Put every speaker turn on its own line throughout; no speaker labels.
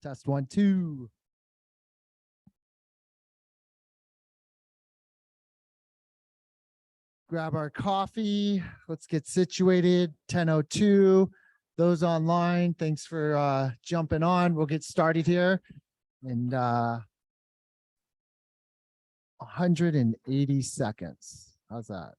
Test 1, 2. Grab our coffee. Let's get situated. 10:02. Those online, thanks for jumping on. We'll get started here. And 180 seconds. How's that?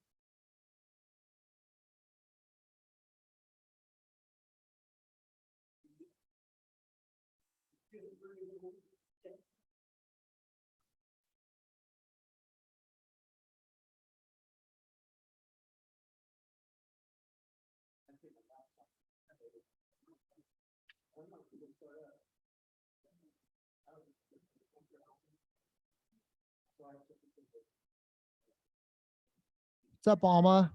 What's up, Alma?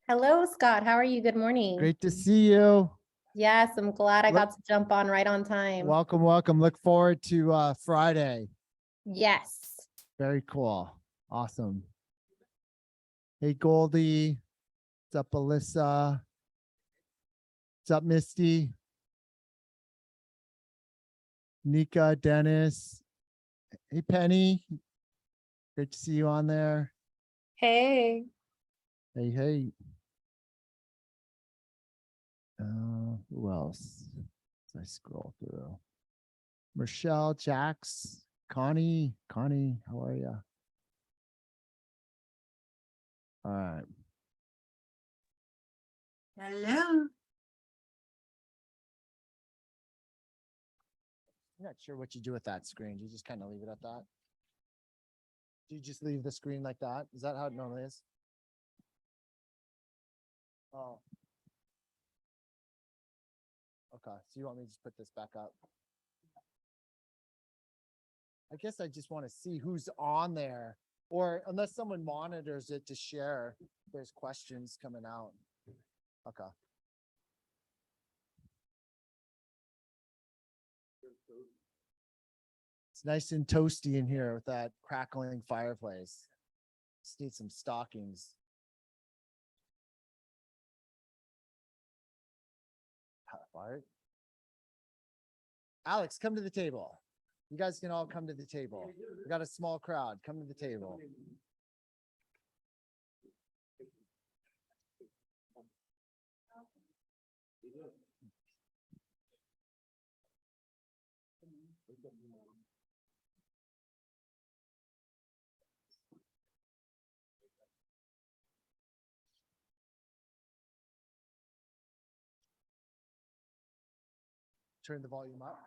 Hello, Scott. How are you? Good morning.
Great to see you.
Yes, I'm glad I got to jump on right on time.
Welcome, welcome. Look forward to Friday.
Yes.
Very cool. Awesome. Hey, Goldie. What's up, Alyssa? What's up, Misty? Nika, Dennis. Hey, Penny. Great to see you on there.
Hey.
Hey, hey. Who else? As I scroll through. Michelle, Jax, Connie. Connie, how are you? All right.
Hello.
I'm not sure what you do with that screen. Do you just kind of leave it at that? Do you just leave the screen like that? Is that how it normally is? Oh. Okay, so you want me to just put this back up? I guess I just want to see who's on there, or unless someone monitors it to share, there's questions coming out. Okay. It's nice and toasty in here with that crackling fireplace. Just need some stockings. Fire. Alex, come to the table. You guys can all come to the table. We got a small crowd. Come to the table. Turn the volume up.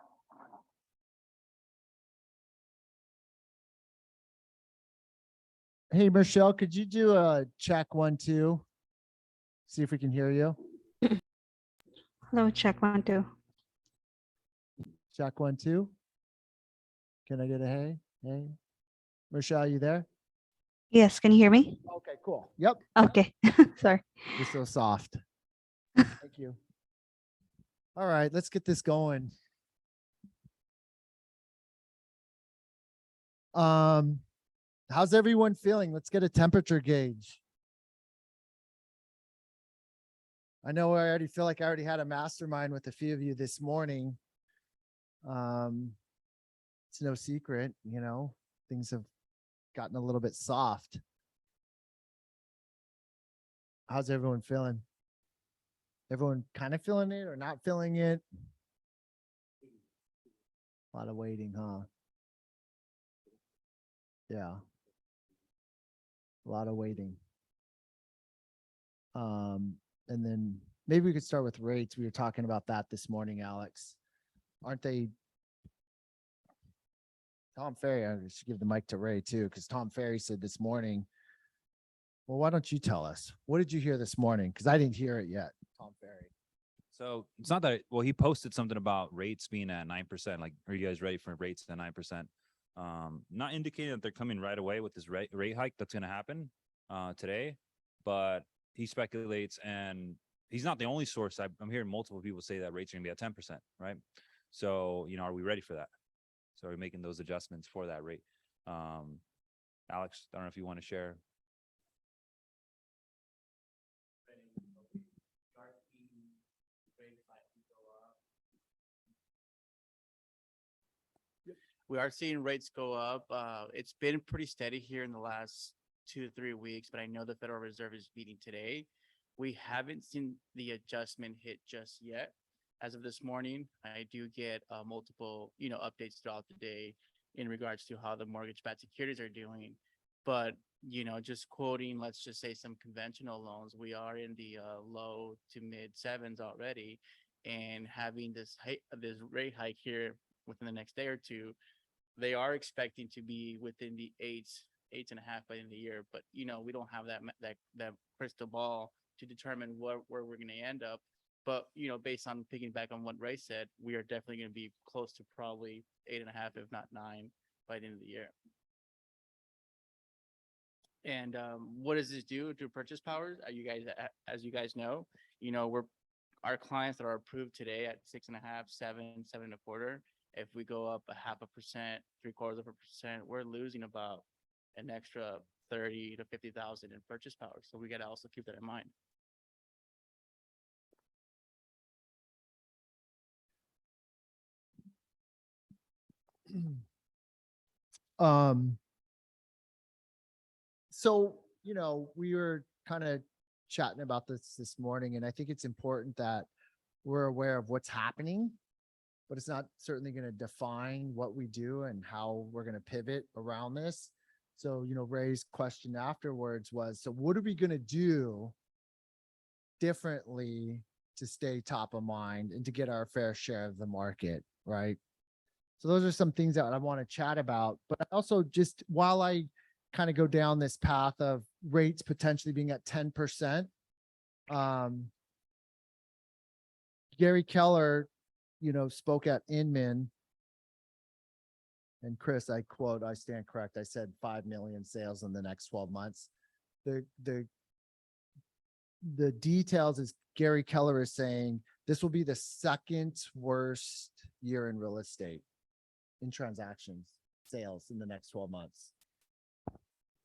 Hey, Michelle, could you do a check 1, 2? See if we can hear you.
Hello, check 1, 2.
Check 1, 2. Can I get a hey? Hey. Michelle, you there?
Yes, can you hear me?
Okay, cool. Yep.
Okay, sorry.
You're so soft. Thank you. All right, let's get this going. How's everyone feeling? Let's get a temperature gauge. I know I already feel like I already had a mastermind with a few of you this morning. It's no secret, you know, things have gotten a little bit soft. How's everyone feeling? Everyone kind of feeling it or not feeling it? A lot of waiting, huh? Yeah. A lot of waiting. And then maybe we could start with rates. We were talking about that this morning, Alex. Aren't they? Tom Ferry, I should give the mic to Ray too, because Tom Ferry said this morning, well, why don't you tell us? What did you hear this morning? Because I didn't hear it yet, Tom Ferry.
So it's not that, well, he posted something about rates being at 9%. Like, are you guys ready for rates at 9%? Not indicating that they're coming right away with this rate hike that's going to happen today, but he speculates, and he's not the only source. I'm hearing multiple people say that rates are going to be at 10%, right? So, you know, are we ready for that? So are we making those adjustments for that rate? Alex, I don't know if you want to share.
we are seeing rates go up. It's been pretty steady here in the last 2 to 3 weeks, but I know the Federal Reserve is meeting today. We haven't seen the adjustment hit just yet. As of this morning, I do get multiple, updates throughout the day in regards to how the mortgage-backed securities are doing. But, just quoting, let's just say some conventional loans, we are in the low to mid sevens already, and having this rate hike here within the next day or two, they are expecting to be within the eights and a half by the end of the year. But we don't have that crystal ball to determine where we're going to end up. But based on picking back on what Ray said, we are definitely going to be close to probably 8.5, if not 9, by the end of the year. And what does this do to purchase powers? As you guys know, our clients that are approved today at 6.5, 7, 7.25. If we go up 0.5%, 0.75%, we're losing about an extra 30 to 50,000 in purchase power. So we got to also keep that in mind.
So, we were kind of chatting about this morning, and I think it's important that we're aware of what's happening, but it's not certainly going to define what we do and how we're going to pivot around this. So, Ray's question afterwards was, so what are we going to do differently to stay top of mind and to get our fair share of the market, right? So those are some things that I want to chat about, but also just while I kind of go down this path of rates potentially being at 10%, Gary Keller, spoke at Inman, and Chris, I quote, I stand correct. I said 5 million sales in the next 12 months. The details is Gary Keller is saying this will be the second worst year in real estate in transactions, sales in the next 12 months.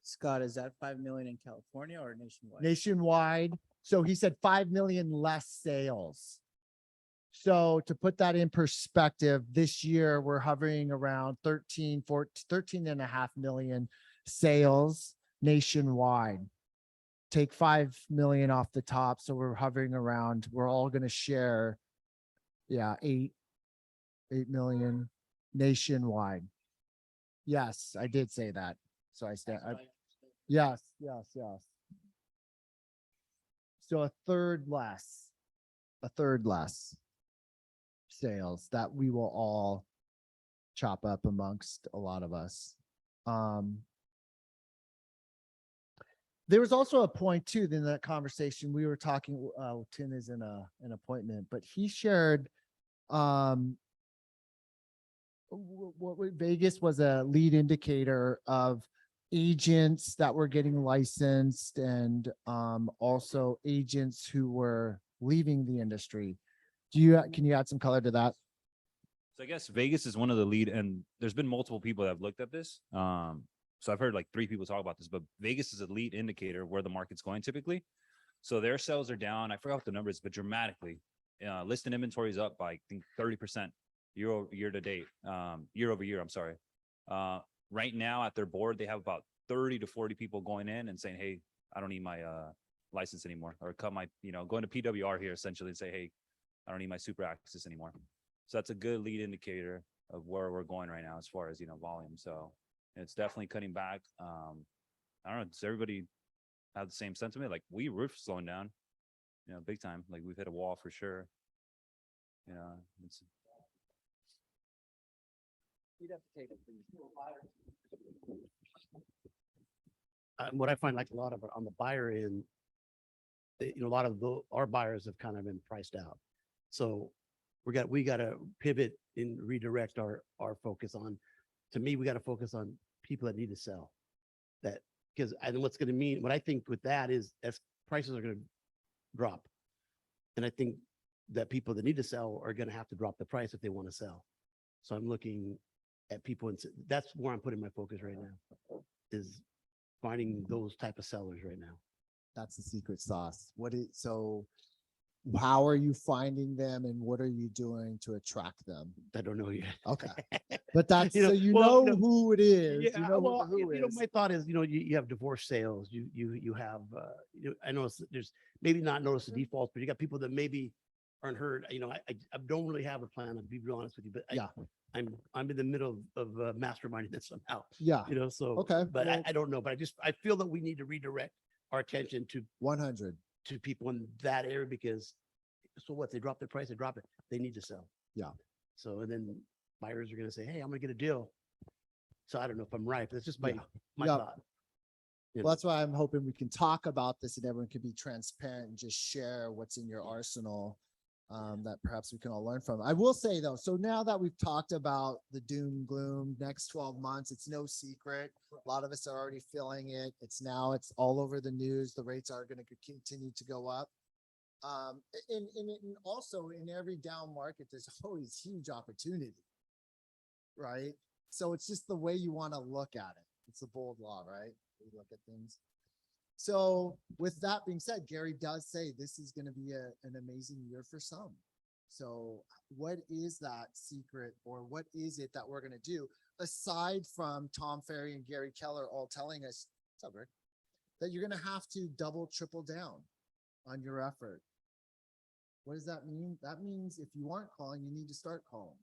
Scott, is that 5 million in California or nationwide?
Nationwide. So he said 5 million less sales. So to put that in perspective, this year we're hovering around 13.5 million sales nationwide. Take 5 million off the top. So we're hovering around, we're all going to share, 8 million nationwide. Yes, I did say that. So I stand. Yes. So a third less sales that we will all chop up amongst a lot of us. There was also a point too in that conversation we were talking. Tim is in an appointment, but he shared Vegas was a lead indicator of agents that were getting licensed and also agents who were leaving the industry. Can you add some color to that?
So I guess Vegas is one of the lead, and there's been multiple people that have looked at this. So I've heard like 3 people talk about this, but Vegas is a lead indicator of where the market's going typically. So their sales are down. I forgot what the number is, but dramatically. Listed inventory is up by I think 30% year to date, year over year. I'm sorry. Right now at their board, they have about 30 to 40 people going in and saying, "Hey, I don't need my license anymore," or cut my, going to PWR here essentially and say, "Hey, I don't need my super access anymore." So that's a good lead indicator of where we're going right now as far as volume. So it's definitely cutting back. I don't know. Does everybody have the same sentiment? Like we're slowing down, big time. Like we've hit a wall for sure. It's.
You'd have to take it, please.
What I find like a lot of it on the buyer end, a lot of our buyers have kind of been priced out. So we got to pivot and redirect our focus on. To me, we got to focus on people that need to sell. That because what's going to mean, what I think with that is as prices are going to drop, and I think that people that need to sell are going to have to drop the price if they want to sell. So I'm looking at people, and that's where I'm putting my focus right now, is finding those type of sellers right now.
That's the secret sauce. So How are you finding them and what are you doing to attract them?
I don't know yet.
Okay. But that's,
You know,
so you
well,
know who it is. You
Yeah,
know
well,
who
you know,
is.
my thought is, you have divorce sales, you have, I noticed that there's maybe not notice the defaults, but you got people that maybe aren't heard. I don't really have a plan, I'll be real honest with you, but
Yeah.
I'm in the middle of masterminding this somehow,
Yeah.
so.
Okay.
But
well,
I don't know, but I feel that we need to redirect our attention
100.
to people in that area because, so what, they drop their price, they drop it, they need to sell.
Yeah.
So, and then buyers are gonna say, hey, I'm gonna get a deal. So I don't know if I'm right, but it's just my,
Yeah.
my
Yep.
thought. You
Well,
know.
that's why I'm hoping we can talk about this and everyone can be transparent and just share what's in your arsenal that perhaps we can all learn from. I will say though, so now that we've talked about the doom gloom next 12 months, it's no secret. A lot of us are already feeling it. It's all over the news. The rates are going to continue to go up. And also in every down market, there's always huge opportunity, right? So it's just the way you want to look at it. It's a bold law, right? We look at things. So with that being said, Gary does say this is going to be an amazing year for some. So what is that secret or what is it that we're going to do aside from Tom Ferry and Gary Keller all telling us that you're going to have to double, triple down on your effort? What does that mean? That means if you aren't calling, you need to start calling.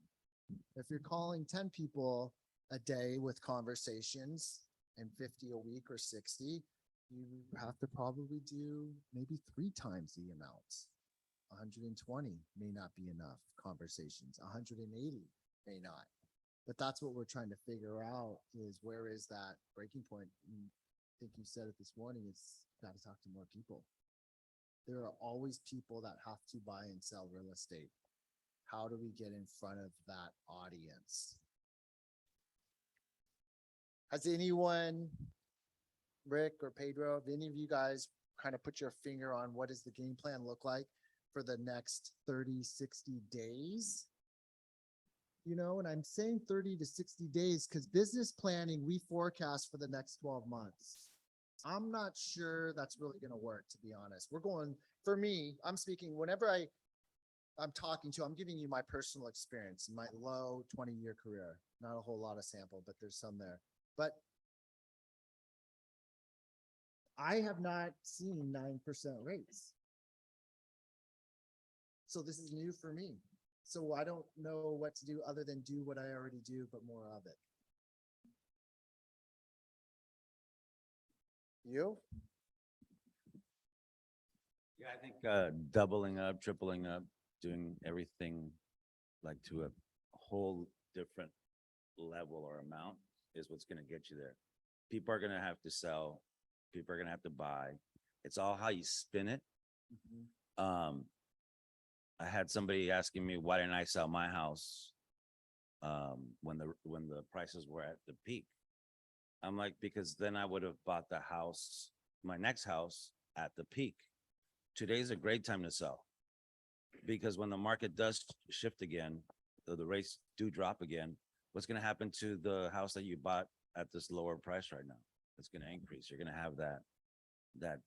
If you're calling 10 people a day with conversations and 50 a week or 60, you have to probably do maybe 3 times the amount. 120 may not be enough conversations. 180 may not. But that's what we're trying to figure out is where is that breaking point? And I think you said it this morning, it's got to talk to more people. There are always people that have to buy and sell real estate. How do we get in front of that audience? Has anyone, Rick or Pedro, have any of you guys kind of put your finger on what does the game plan look like for the next 30, 60 days? And I'm saying 30 to 60 days because business planning, we forecast for the next 12 months. I'm not sure that's really going to work, to be honest. For me, I'm speaking whenever I'm talking to, I'm giving you my personal experience, my low 20-year career, not a whole lot of sample, but there's some there. But I have not seen 9% rates. So this is new for me. So I don't know what to do other than do what I already do, but more of it. You?
Yeah, I think doubling up, tripling up, doing everything like to a whole different level or amount is what's going to get you there. People are going to have to sell. People are going to have to buy. It's all how you spin it.
Mm-hmm.
I had somebody asking me, why didn't I sell my house when the prices were at the peak? I'm like, because then I would have bought the house, my next house at the peak. Today's a great time to sell because when the market does shift again, the rates do drop again, what's going to happen to the house that you bought at this lower price right now? It's going to increase. You're going to have that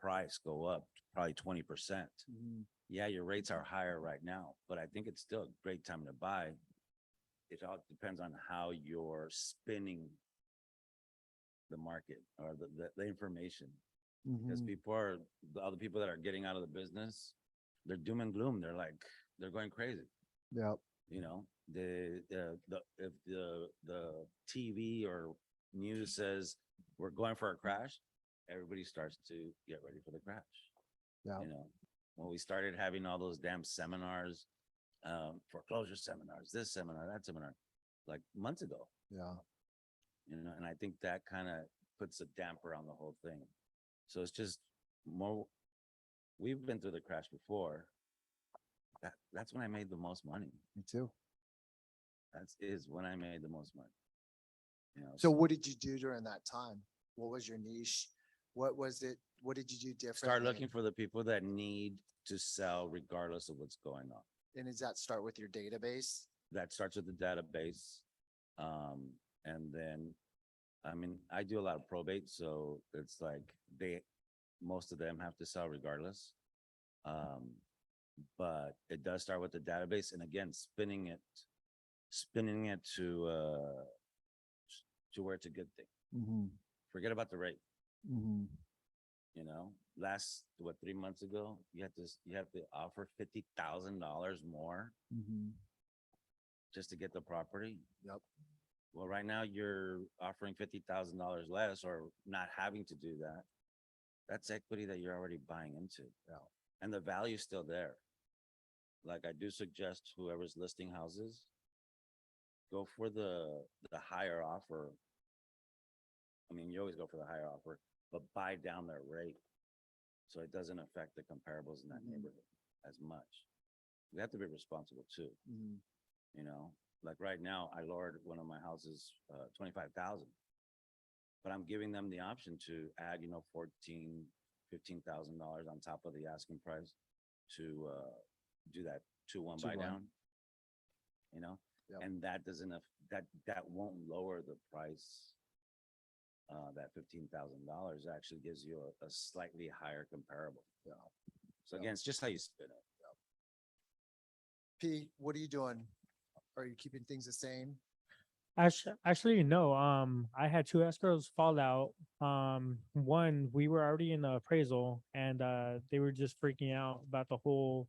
price go up probably 20%.
Mm-hmm.
Yeah, your rates are higher right now, but I think it's still a great time to buy. It all depends on how you're spinning the market or the information. Because
Mm-hmm.
the other people that are getting out of the business, they're doom and gloom. They're going crazy.
Yep.
If the TV or news says we're going for a crash, everybody starts to get ready for the crash.
Yeah.
When we started having all those damn seminars, foreclosure seminars, this seminar, that seminar, like months ago.
Yeah.
And I think that kind of puts a damper on the whole thing. So it's just more, we've been through the crash before. That's when I made the most money.
Me too.
Is when I made the most money.
So what did you do during that time? What was your niche? What was it? What did you do differently?
Start looking for the people that need to sell regardless of what's going on.
And does that start with your database?
That starts with the database. And then, I do a lot of probate, so it's like most of them have to sell regardless.
But it does start with the database, and again, spinning it to where it's a good thing.
Mm-hmm.
Forget about the rate.
Mm-hmm.
You know, last, 3 months ago, you have to offer $50,000 more
Mm-hmm.
just to get the property.
Yep.
Well, right now you're offering $50,000 less or not having to do that. That's equity that you're already buying into.
Yeah.
And the value's still there. Like, I do suggest whoever's listing houses, go for the higher offer. I mean, you always go for the higher offer, but buy down their rate. So it doesn't affect the comparables in that neighborhood as much. We have to be responsible too.
Mm-hmm.
You know, like right now, I lowered one of my houses, 25,000. But I'm giving them the option to add, $15,000 on top of the asking price to do that 2-1 buy
2-1.
down. You know,
Yep.
and that doesn't that won't lower the price. That $15,000 actually gives you a slightly higher comparable.
Yeah.
So again, it's just how you spin it.
P, what are you doing? Are you keeping things the same?
Actually, no. I had two escrows fall out. One, we were already in the appraisal, and they were just freaking out about the whole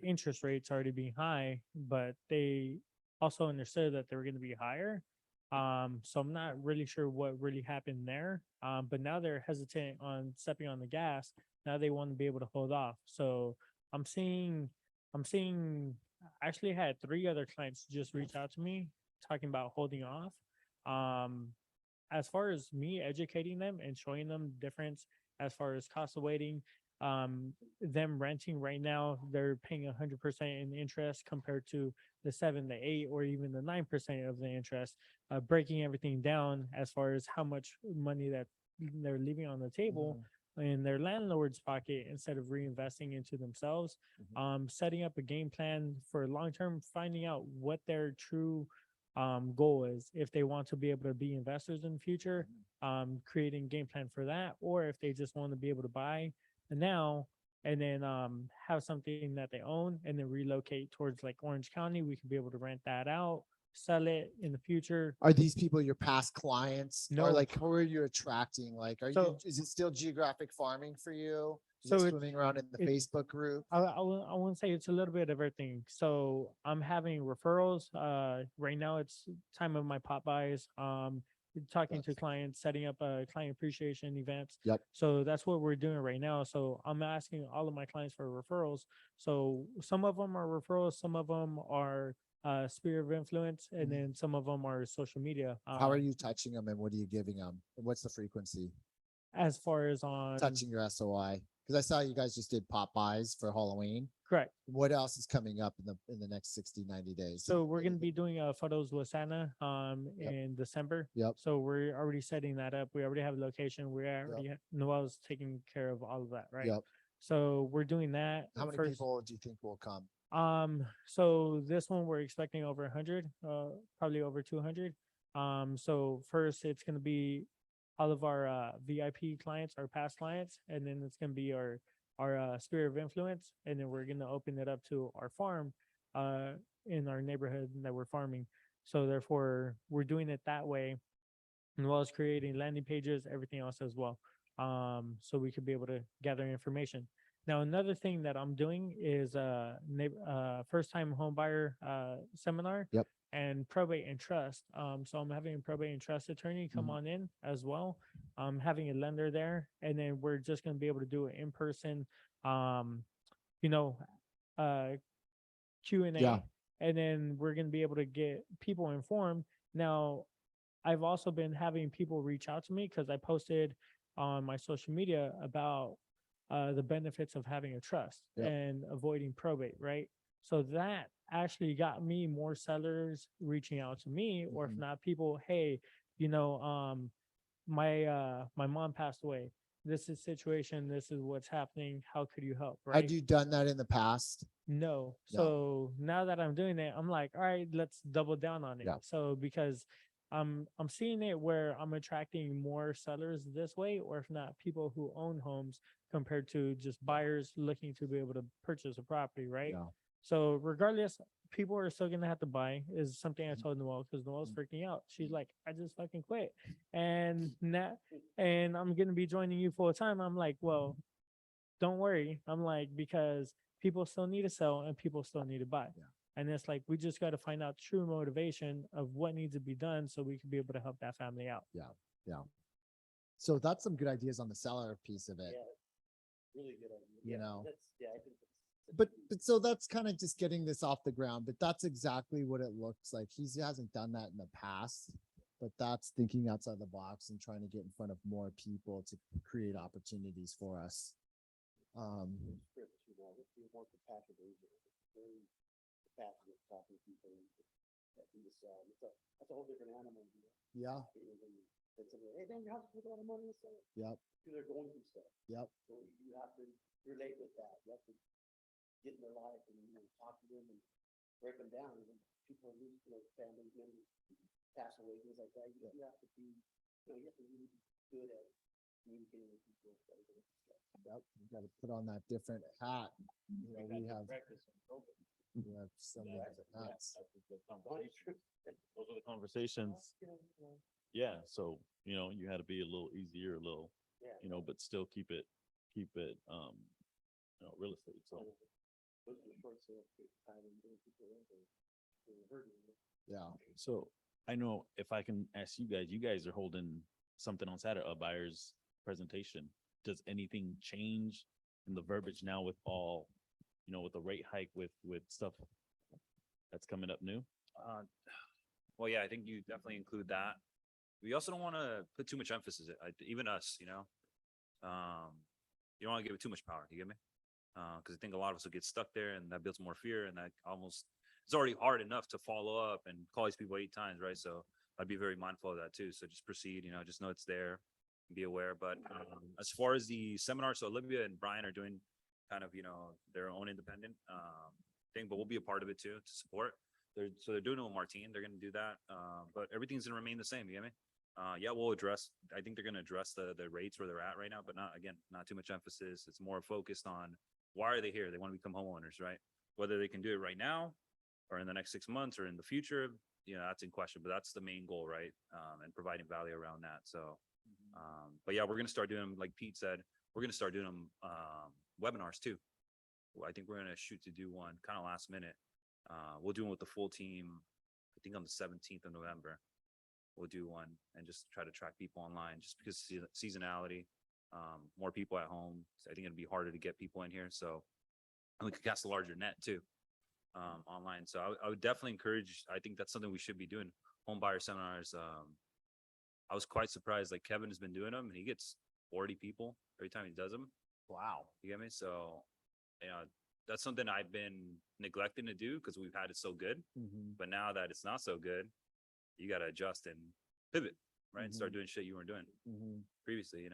interest rates already being high, but they also understood that they were going to be higher. So I'm not really sure what really happened there. But now they're hesitant on stepping on the gas. Now they want to be able to hold off. So I'm seeing. I actually had 3 other clients just reach out to me talking about holding off. As far as me educating them and showing them the difference as far as cost of waiting, them renting right now, they're paying 100% in interest compared to the 7, the 8, or even the 9% of the interest, breaking everything down as far as how much money that they're leaving on the table in their landlord's pocket instead of reinvesting into themselves. Setting up a game plan for long term, finding out what their true goal is, if they want to be able to be investors in the future, creating game plan for that, or if they just want to be able to buy now and then have something that they own and then relocate towards like Orange County. We could be able to rent that out, sell it in the future.
Are these people your past clients?
No.
Or like, who are you attracting? Like,
So-
is it still geographic farming for you? Is
So
it
it's-
swimming around in the
it's-
Facebook group?
I wouldn't say it's a little bit of everything. So I'm having referrals. Right now it's time of my pop buys. Talking to
Yes.
clients, setting up client appreciation events.
Yep.
So that's what we're doing right now. So I'm asking all of my clients for referrals. So some of them are referrals, some of them are sphere of influence, and then some of them are social media.
How are you touching them and what are you giving them? And what's the frequency?
As far as on
Touching your SOI? Because I saw you guys just did pop buys for Halloween.
correct.
What else is coming up in the next 60, 90 days?
So we're gonna be doing photos with Santa
Yep.
in December.
Yep.
So we're already setting that up. We already have a location. We already Noel's taking care of all of that, right?
Yep.
So we're doing that.
How many
first.
people do you think will come?
So this one we're expecting over 100, probably over 200. So first it's gonna be all of our VIP clients, our past clients, and then it's gonna be our sphere of influence, and then we're gonna open it up to our farm in our neighborhood that we're farming. So therefore we're doing it that way, as well as creating landing pages, everything else as well. So we could be able to gather information. Now, another thing that I'm doing is first time home buyer seminar.
Yep.
And probate and trust. So I'm having a probate and trust attorney come on in as well. Having a lender there, and then we're just gonna be able to do it in person. Q&A,
Yeah.
and then we're gonna be able to get people informed. Now, I've also been having people reach out to me because I posted on my social media about the benefits of having a trust
Yep.
and avoiding probate, right? So that actually got me more sellers reaching out to me, or if not, people, hey, my mom passed away. This is situation. This is what's happening. How could you help? Right?
Had you done that in the past?
No.
No.
So now that I'm doing it, I'm like, all right, let's double down on it.
Yeah.
So because I'm seeing it where I'm attracting more sellers this way, or if not, people who own homes compared to just buyers looking to be able to purchase a property, right?
Yeah.
So regardless, people are still gonna have to buy is something I told Noelle because Noelle's freaking out. She's like, I just fucking quit. And now and I'm gonna be joining you full time. I'm like, well, don't worry. I'm like, because people still need to sell and people still need to buy.
Yeah.
And it's like we just got to find out true motivation of what needs to be done so we can be able to help that family out.
Yeah. So that's some good ideas on the seller piece of it.
Really good idea.
You know.
I think
But so that's kind of just getting this off the ground, but that's exactly what it looks like. He hasn't done that in the past, but that's thinking outside the box and trying to get in front of more people to create opportunities for us.
more compassionate agent. Very compassionate talking to people. That's a whole different animal.
Yeah.
Hey, man, your house is worth a lot of money to sell.
Yep.
They're going through stuff.
Yep.
So you have to relate with that. You have to get in their life and talk to them and break them down. And people lose, family members pass away, things like that. You have to be, you have to really be good at communicating with people.
Yep. You got to put on that different hat. We have so many different hats.
Those are the conversations. Yeah, so you had to be a little easier, but still keep it real estate. So
Yeah.
so I know if I can ask you guys are holding something on Saturday, a buyer's presentation. Does anything change in the verbiage now with all, with the rate hike with stuff that's coming up new?
Well, yeah, I think you definitely include that. We also don't want to put too much emphasis, even us, you don't want to give it too much power. You get me? Because I think a lot of us will get stuck there, and that builds more fear, and that it's already hard enough to follow up and call these people 8 times, right? So I'd be very mindful of that too. So just proceed, just know it's there, be aware. But as far as the seminar, so Olivia and Brian are doing kind of, their own independent thing, but we'll be a part of it too to support. They're doing it with Martine. They're going to do that. But everything's going to remain the same. You get me? Yeah, I think they're going to address the rates where they're at right now, but not too much emphasis. It's more focused on why are they here? They want to become homeowners, right? Whether they can do it right now or in the next 6 months or in the future, that's in question, but that's the main goal, right? And providing value around that. So, but yeah, we're going to start doing, like Pete said, we're going to start doing them webinars too. I think we're going to shoot to do one kind of last minute. We'll do one with the full team, I think on the 17th of November. We'll do one and just try to track people online just because seasonality, more people at home. So I think it'd be harder to get people in here. So, and we could cast a larger net too, online. So I would definitely encourage, I think that's something we should be doing, home buyer seminars. I was quite surprised, like Kevin has been doing them and he gets 40 people every time he does them. Wow. You get me? So, that's something I've been neglecting to do because we've had it so good. But now that it's not so good, you got to adjust and pivot, right? And start doing shit you weren't doing previously,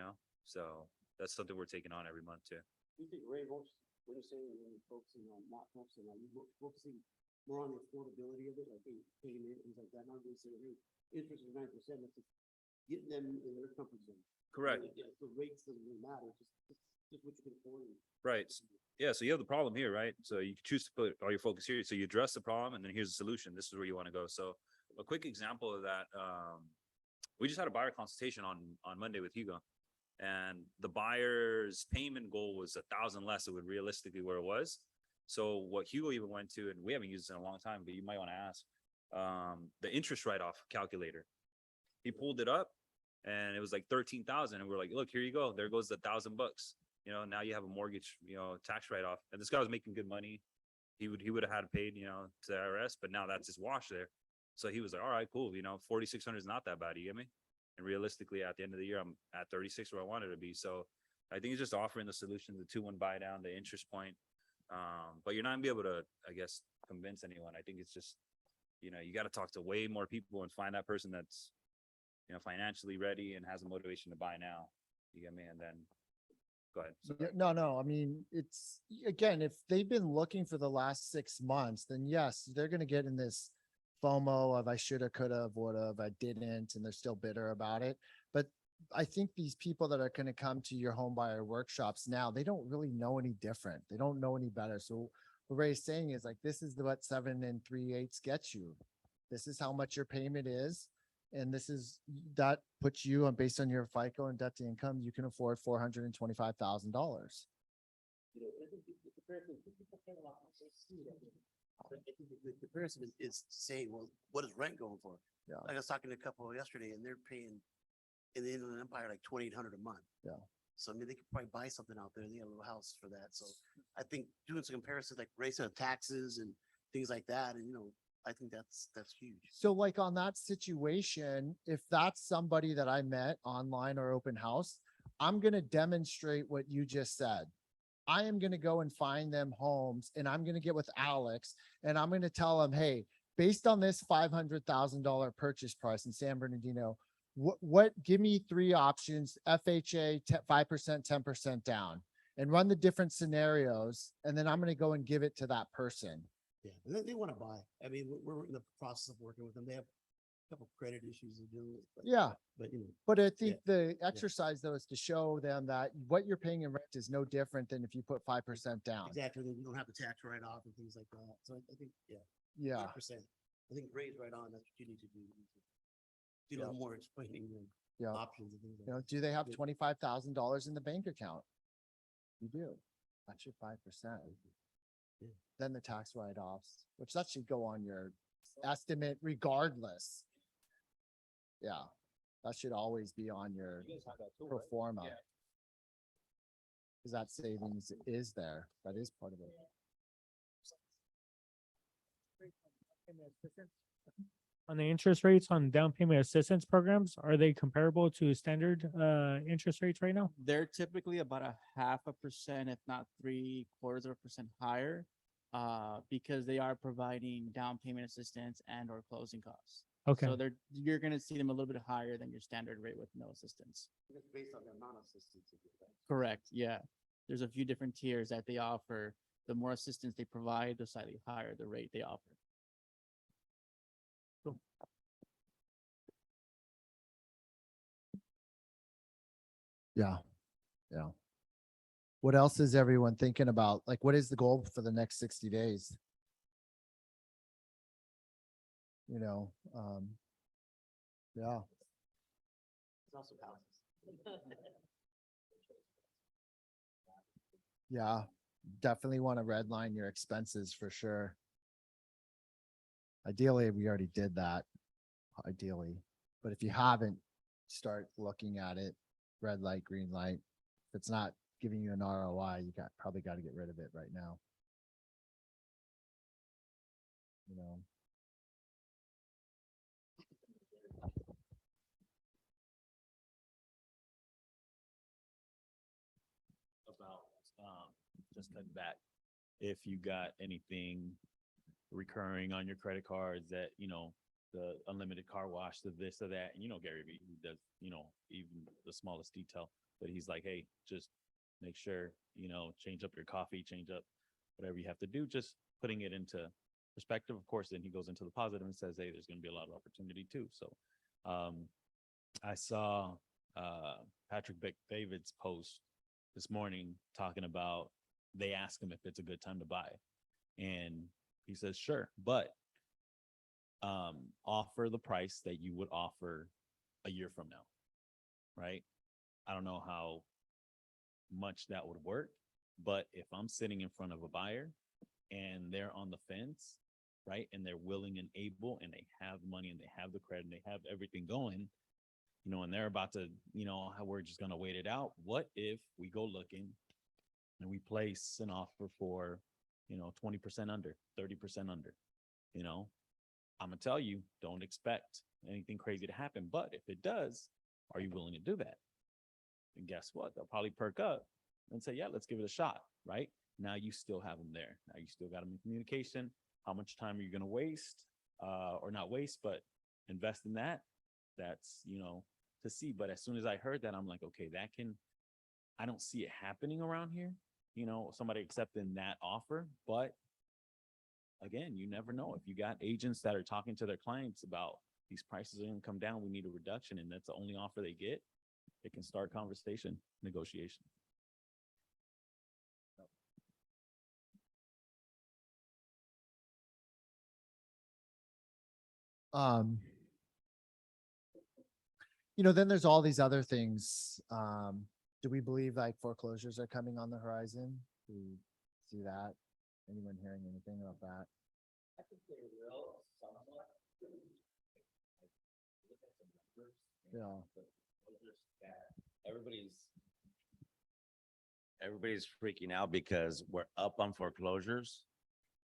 So that's something we're taking on every month too.
You think Ray, when you're saying you're focusing on, not focusing on, you're focusing more on the affordability of it, like payment, things like that, not really saying, hey, interest is 9%, it's just getting them in their comfort zone.
Correct.
The rates doesn't really matter, just what you can afford.
Right. Yeah. So you have the problem here, right? So you choose to put all your focus here. So you address the problem and then here's the solution. This is where you want to go. So a quick example of that, we just had a buyer consultation on Monday with Hugo, and the buyer's payment goal was 1,000 less than realistically where it was. So what Hugo even went to, and we haven't used it in a long time, but you might want to ask, the interest write-off calculator. He pulled it up and it was like 13,000. And we're like, look, here you go. There goes the $1,000. Now you have a mortgage, tax write-off. And this guy was making good money. He would have had paid, to the IRS, but now that's his wash there. So he was like, all right, cool. 4,600 is not that bad. You get me? And realistically, at the end of the year, I'm at 36 where I wanted to be. So I think it's just offering the solution, the 2-1 buy down, the interest point. But you're not gonna be able to, I guess, convince anyone. I think it's just, you got to talk to way more people and find that person that's, financially ready and has a motivation to buy now. You get me? And then go ahead.
Yeah, no. I mean, it's again, if they've been looking for the last 6 months, then yes, they're going to get in this FOMO of I shoulda, coulda, woulda, I didn't, and they're still bitter about it. But I think these people that are going to come to your home buyer workshops now, they don't really know any different. They don't know any better. So what Ray's saying is like, this is what 7 3/8 gets you. This is how much your payment is. And this is, that puts you on, based on your FICO and debt to income, you can afford $425,000.
The comparison is saying, well, what is rent going for?
Yeah.
Like I was talking to a couple yesterday and they're paying in the Inland Empire like 2,800 a month.
Yeah.
So I mean, they could probably buy something out there. They got a little house for that. So I think doing some comparisons like raising the taxes and things like that, and I think that's huge.
So like on that situation, if that's somebody that I met online or open house, I'm going to demonstrate what you just said. I am going to go and find them homes and I'm going to get with Alex and I'm going to tell them, hey, based on this $500,000 purchase price in San Bernardino, give me 3 options, FHA, 5%, 10% down, and run the different scenarios. And then I'm going to go and give it to that person.
Yeah, and they want to buy. I mean, we're in the process of working with them. They have a couple credit issues to deal with.
Yeah.
But
But I think the exercise though is to show them that what you're paying in rent is no different than if you put 5% down.
exactly. You don't have the tax write off and things like that. So I think,
Yeah.
100%. I think raise right on. That's what you need to do. Do a
Yeah.
little more explaining the
Yeah.
options and things like
You know,
that.
do they have
Good.
$25,000 in the bank account? You do. That's your 5%.
Yeah.
Then the tax write-offs, which that should go on your estimate regardless. Yeah, that should always be on your pro forma. Because that savings is there. That is part of it.
On the interest rates on down payment assistance programs, are they comparable to standard interest rates right now?
They're typically about a 0.5%, if not 0.75% higher, because they are providing down payment assistance and or closing costs.
Okay.
So you're gonna see them a little bit higher than your standard rate with no assistance.
It's based on the amount of assistance. you get, right?
Correct, yeah. There's a few different tiers that they offer. The more assistance they provide, the slightly higher the rate they offer.
Yeah. Yeah. What else is everyone thinking about? Like, what is the goal for the next 60 days? Yeah.
It's also houses.
Yeah, definitely want to redline your expenses for sure. Ideally, we already did that, ideally. But if you haven't, start looking at it, red light, green light. If it's not giving you an ROI, you probably got to get rid of it right now.
About just cutting back. If you got anything recurring on your credit cards that, the unlimited car wash, the this or that, and Gary Vee, he does, even the smallest detail, but he's like, hey, just make sure, change up your coffee, change up whatever you have to do, just putting it into perspective. Of course, then he goes into the positive and says, hey, there's going to be a lot of opportunity too. So I saw Patrick David's post this morning talking about, they ask him if it's a good time to buy. And he says, sure, but offer the price that you would offer a year from now. Right. I don't know how much that would work, but if I'm sitting in front of a buyer and they're on the fence, right, and they're willing and able, and they have money and they have the credit and they have everything going, and they're about to, how we're just going to wait it out. What if we go looking and we place an offer for, 20% under, 30% under, I'm going to tell you, don't expect anything crazy to happen. But if it does, are you willing to do that? And guess what? They'll probably perk up and say, yeah, let's give it a shot. Right now, you still have them there. Now you still got them in communication. How much time are you going to waste or not waste, but invest in that? That's, to see. But as soon as I heard that, I'm like, okay, I don't see it happening around here. Somebody accepting that offer, but again, you never know. If you got agents that are talking to their clients about these prices are gonna come down, we need a reduction, and that's the only offer they get, it can start conversation, negotiation.
Um, then there's all these other things. Do we believe like foreclosures are coming on the horizon? Do we see that? Anyone hearing anything about that?
I think they will somewhat.
Yeah.
Everybody's freaking out because we're up on foreclosures.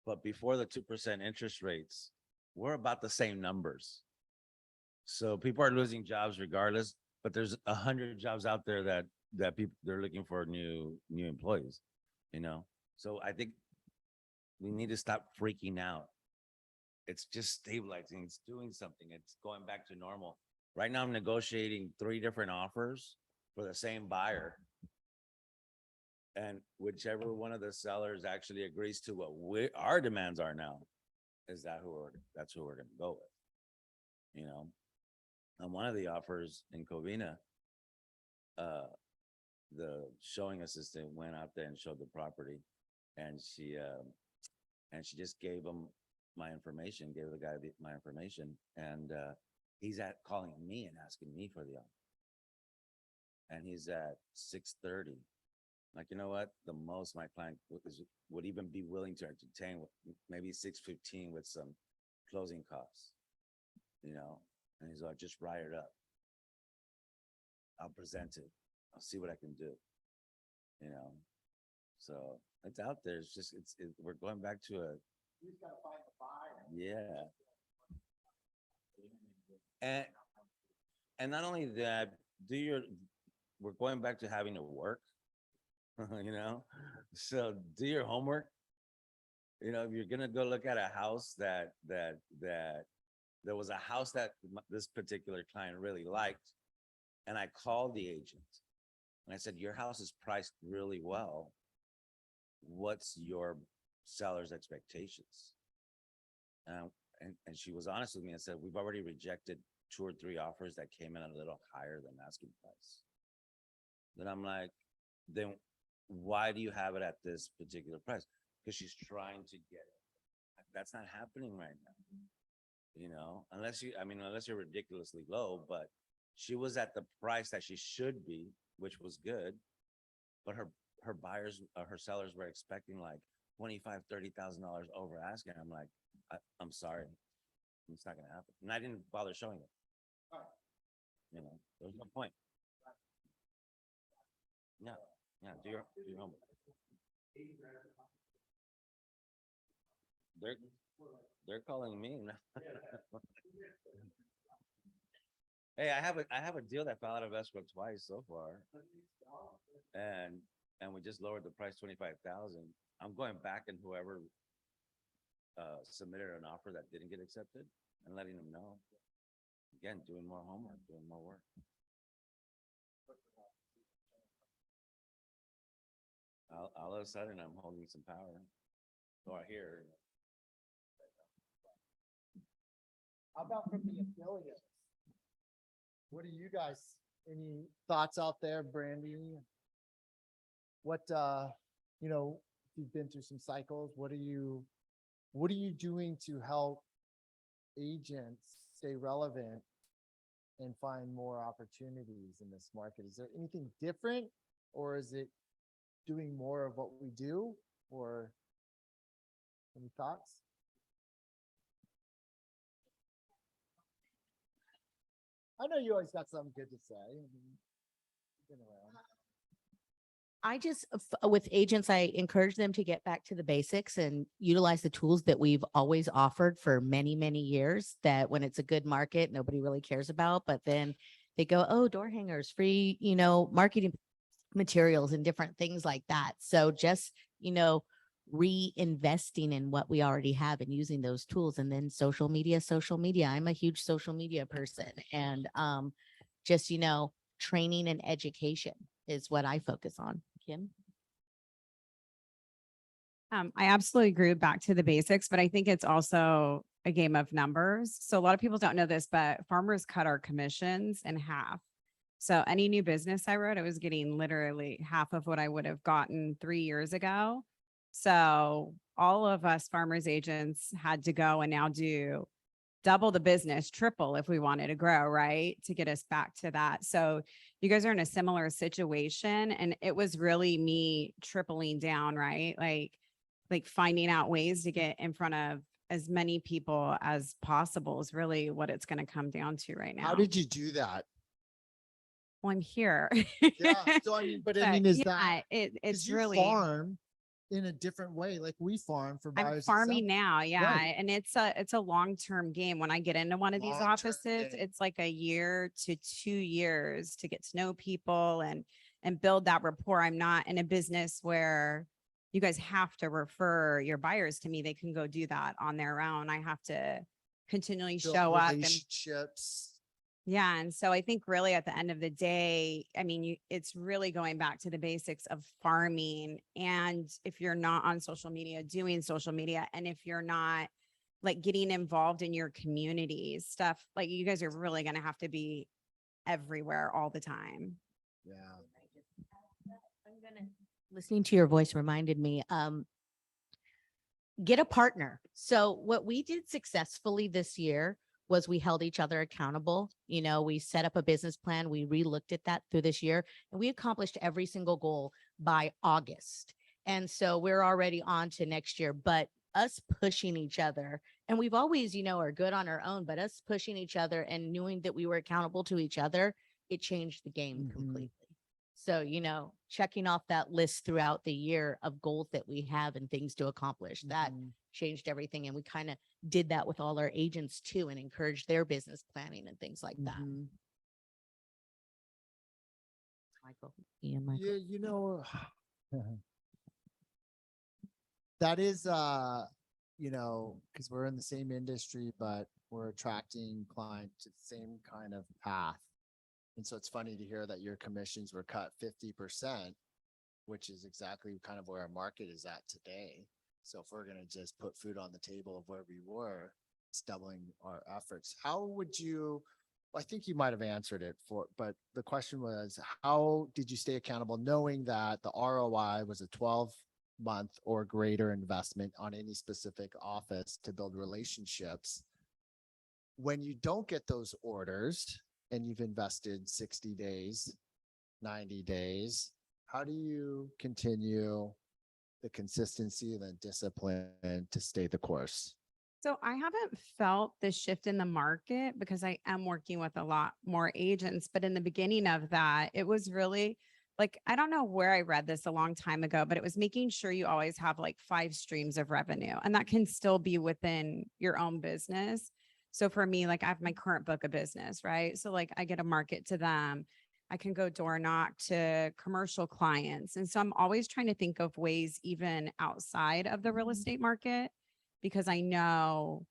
But before the 2% interest rates, we're about the same numbers. So people are losing jobs regardless, but there's 100 jobs out there that people, they're looking for new employees, So I think we need to stop freaking out. It's just stabilizing. It's doing something. It's going back to normal. Right now, I'm negotiating 3 different offers for the same buyer. And whichever one of the sellers actually agrees to what our demands are now, that's who we're gonna go with. On one of the offers in Covina, the showing assistant went out there and showed the property, and she just gave him my information, gave the guy my information, and he's calling me and asking me for the offer. And he's at 6:30. Like, you know what? The most my client would even be willing to entertain, maybe 6:15 with some closing costs, And he's like, just write it up. I'll present it. I'll see what I can do. So it's out there. It's just, we're going back to
Who's gotta find the buyer?
yeah. And not only that, we're going back to having to work, so do your homework. If you're gonna go look at a house that there was a house that this particular client really liked, and I called the agent and I said, your house is priced really well. What's your seller's expectations? And she was honest with me and said, we've already rejected 2 or 3 offers that came in a little higher than asking price. Then I'm like, then why do you have it at this particular price? Because she's trying to get it. That's not happening right now. Unless you're ridiculously low, but she was at the price that she should be, which was good. But her buyers, her sellers were expecting like $25,000-$30,000 over asking. I'm like, I'm sorry, it's not gonna happen. And I didn't bother showing it. There's no point. Yeah, do your homework. They're calling me now. Hey, I have a deal that fell out of escrow twice so far. And we just lowered the price 25,000. I'm going back and whoever submitted an offer that didn't get accepted and letting them know. Again, doing more homework, doing more work. All of a sudden, I'm holding some power. Or here.
How about from the affiliates? What do you guys, any thoughts out there, Brandy? What, you've been through some cycles. What are you doing to help agents stay relevant and find more opportunities in this market? Is there anything different, or is it doing more of what we do, or any thoughts? I know you always got something good to say. You've been around.
I just, with agents, I encourage them to get back to the basics and utilize the tools that we've always offered for many, many years, that when it's a good market, nobody really cares about, but then they go, oh, door hangers, free, marketing materials and different things like that. So just, reinvesting in what we already have and using those tools. And then social media. I'm a huge social media person, and just, training and education is what I focus on. Kim?
I absolutely agree with back to the basics, but I think it's also a game of numbers. So a lot of people don't know this, but farmers cut our commissions in half. So any new business I wrote, I was getting literally half of what I would have gotten 3 years ago. So all of us farmers agents had to go and now do double the business, triple if we wanted to grow, right? To get us back to that. So you guys are in a similar situation. And it was really me tripling down, right? Like finding out ways to get in front of as many people as possible is really what it's going to come down to right now.
How did you do that?
Well, I'm here.
Yeah. So I mean, but I mean, is that
it's
'cause you
really
farm in a different way? Like we farm for buyers.
I'm
and
farming
sellers.
now, yeah,
Right.
and it's a long-term game. When I get into one of these
Long-term
offices,
game.
it's like a year to 2 years to get to know people and build that rapport. I'm not in a business where you guys have to refer your buyers to me. They can go do that on their own. I have to continually
Build
show up and
relationships.
yeah. And so I think really at the end of the day, I mean, it's really going back to the basics of farming. And if you're not on social media, doing social media, and if you're not like getting involved in your communities, stuff like you guys are really going to have to be everywhere all the time.
Yeah.
Listening to your voice reminded me, get a partner. So what we did successfully this year was we held each other accountable. You know, we set up a business plan. We re-looked at that through this year and we accomplished every single goal by August. And so we're already on to next year, but us pushing each other, and we've always, you know, are good on our own, but us pushing each other and knowing that we were accountable to each other, it changed the game completely. So, you know, checking off that list throughout the year of goals that we have and things to accomplish, that changed everything. And we kind of did that with all our agents too and encouraged their business planning and things like that. Michael, Ian, Michael.
Yeah, you know, that is, you know, because we're in the same industry, but we're attracting clients to the same kind of path. And so it's funny to hear that your commissions were cut 50%, which is exactly kind of where our market is at today. So if we're going to just put food on the table of where we were, it's doubling our efforts. How would you, I think you might have answered it but the question was, how did you stay accountable knowing that the ROI was a 12-month or greater investment on any specific office to build relationships? When you don't get those orders and you've invested 60 days, 90 days, how do you continue the consistency and the discipline to stay the course?
So I haven't felt the shift in the market because I am working with a lot more agents. But in the beginning of that, it was really like, I don't know where I read this a long time ago, but it was making sure you always have like 5 streams of revenue, and that can still be within your own business. So for me, like I have my current book of business, right? So like I get a market to them. I can go door knock to commercial clients. And so I'm always trying to think of ways even outside of the real estate market, because I know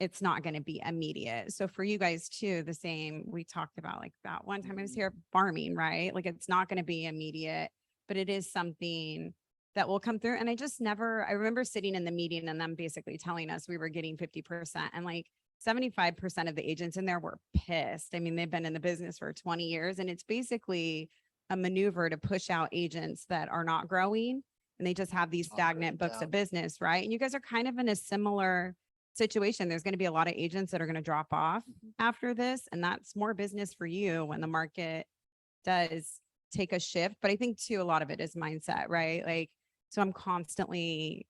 it's not going to be immediate. So for you guys too, the same, we talked about like that one time I was here farming, right? Like it's not going to be immediate, but it is something that will come through. And I remember sitting in the meeting and them basically telling us we were getting 50%, and like 75% of the agents in there were pissed. I mean, they've been in the business for 20 years, and it's basically a maneuver to push out agents that are not growing, and they just have these stagnant books of business, right? And you guys are kind of in a similar situation. There's going to be a lot of agents that are going to drop off after this, and that's more business for you when the market does take a shift. But I think too, a lot of it is mindset, right? Like, so I'm constantly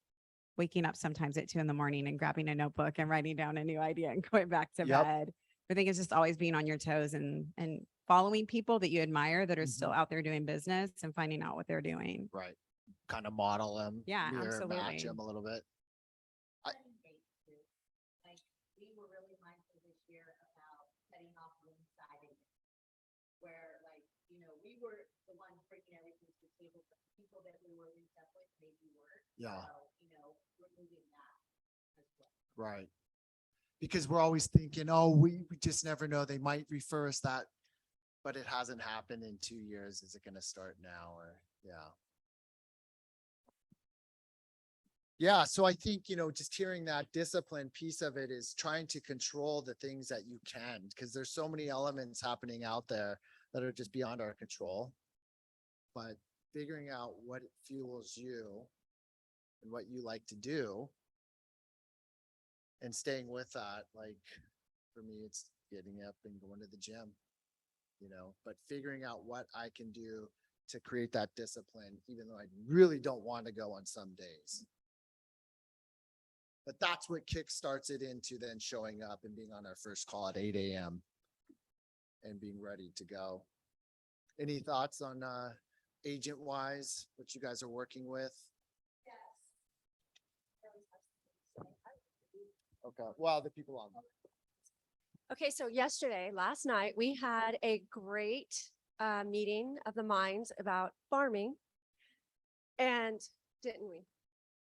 waking up sometimes at 2 a.m. and grabbing a notebook and writing down a new idea and going back to bed. I think it's just always being on your toes and following people that you admire that are still out there doing business and finding out what they're doing.
Right. Kind of model them.
Yeah,
Match
absolutely.
them a little bit.
Like we were really mindful this year about setting off one side, where like, you know, we were the ones bringing everything to the table, but the people that we were in stuff with maybe weren't.
Yeah.
So, you know, removing that as well.
Right. Because we're always thinking, oh, we just never know. They might refer us that, but it hasn't happened in 2 years. Is it going to start now? Or yeah. Yeah, so I think, just hearing that discipline piece of it is trying to control the things that you can, because there's so many elements happening out there that are just beyond our control. But figuring out what fuels you and what you like to do and staying with that, like for me, it's getting up and going to the gym, but figuring out what I can do to create that discipline, even though I really don't want to go on some days. But that's what kickstarts it into then showing up and being on our first call at 8 a.m. and being ready to go. Any thoughts on agent wise, what you guys are working with? Okay, well, the people on.
Okay, so last night, we had a great meeting of the minds about farming. And didn't we?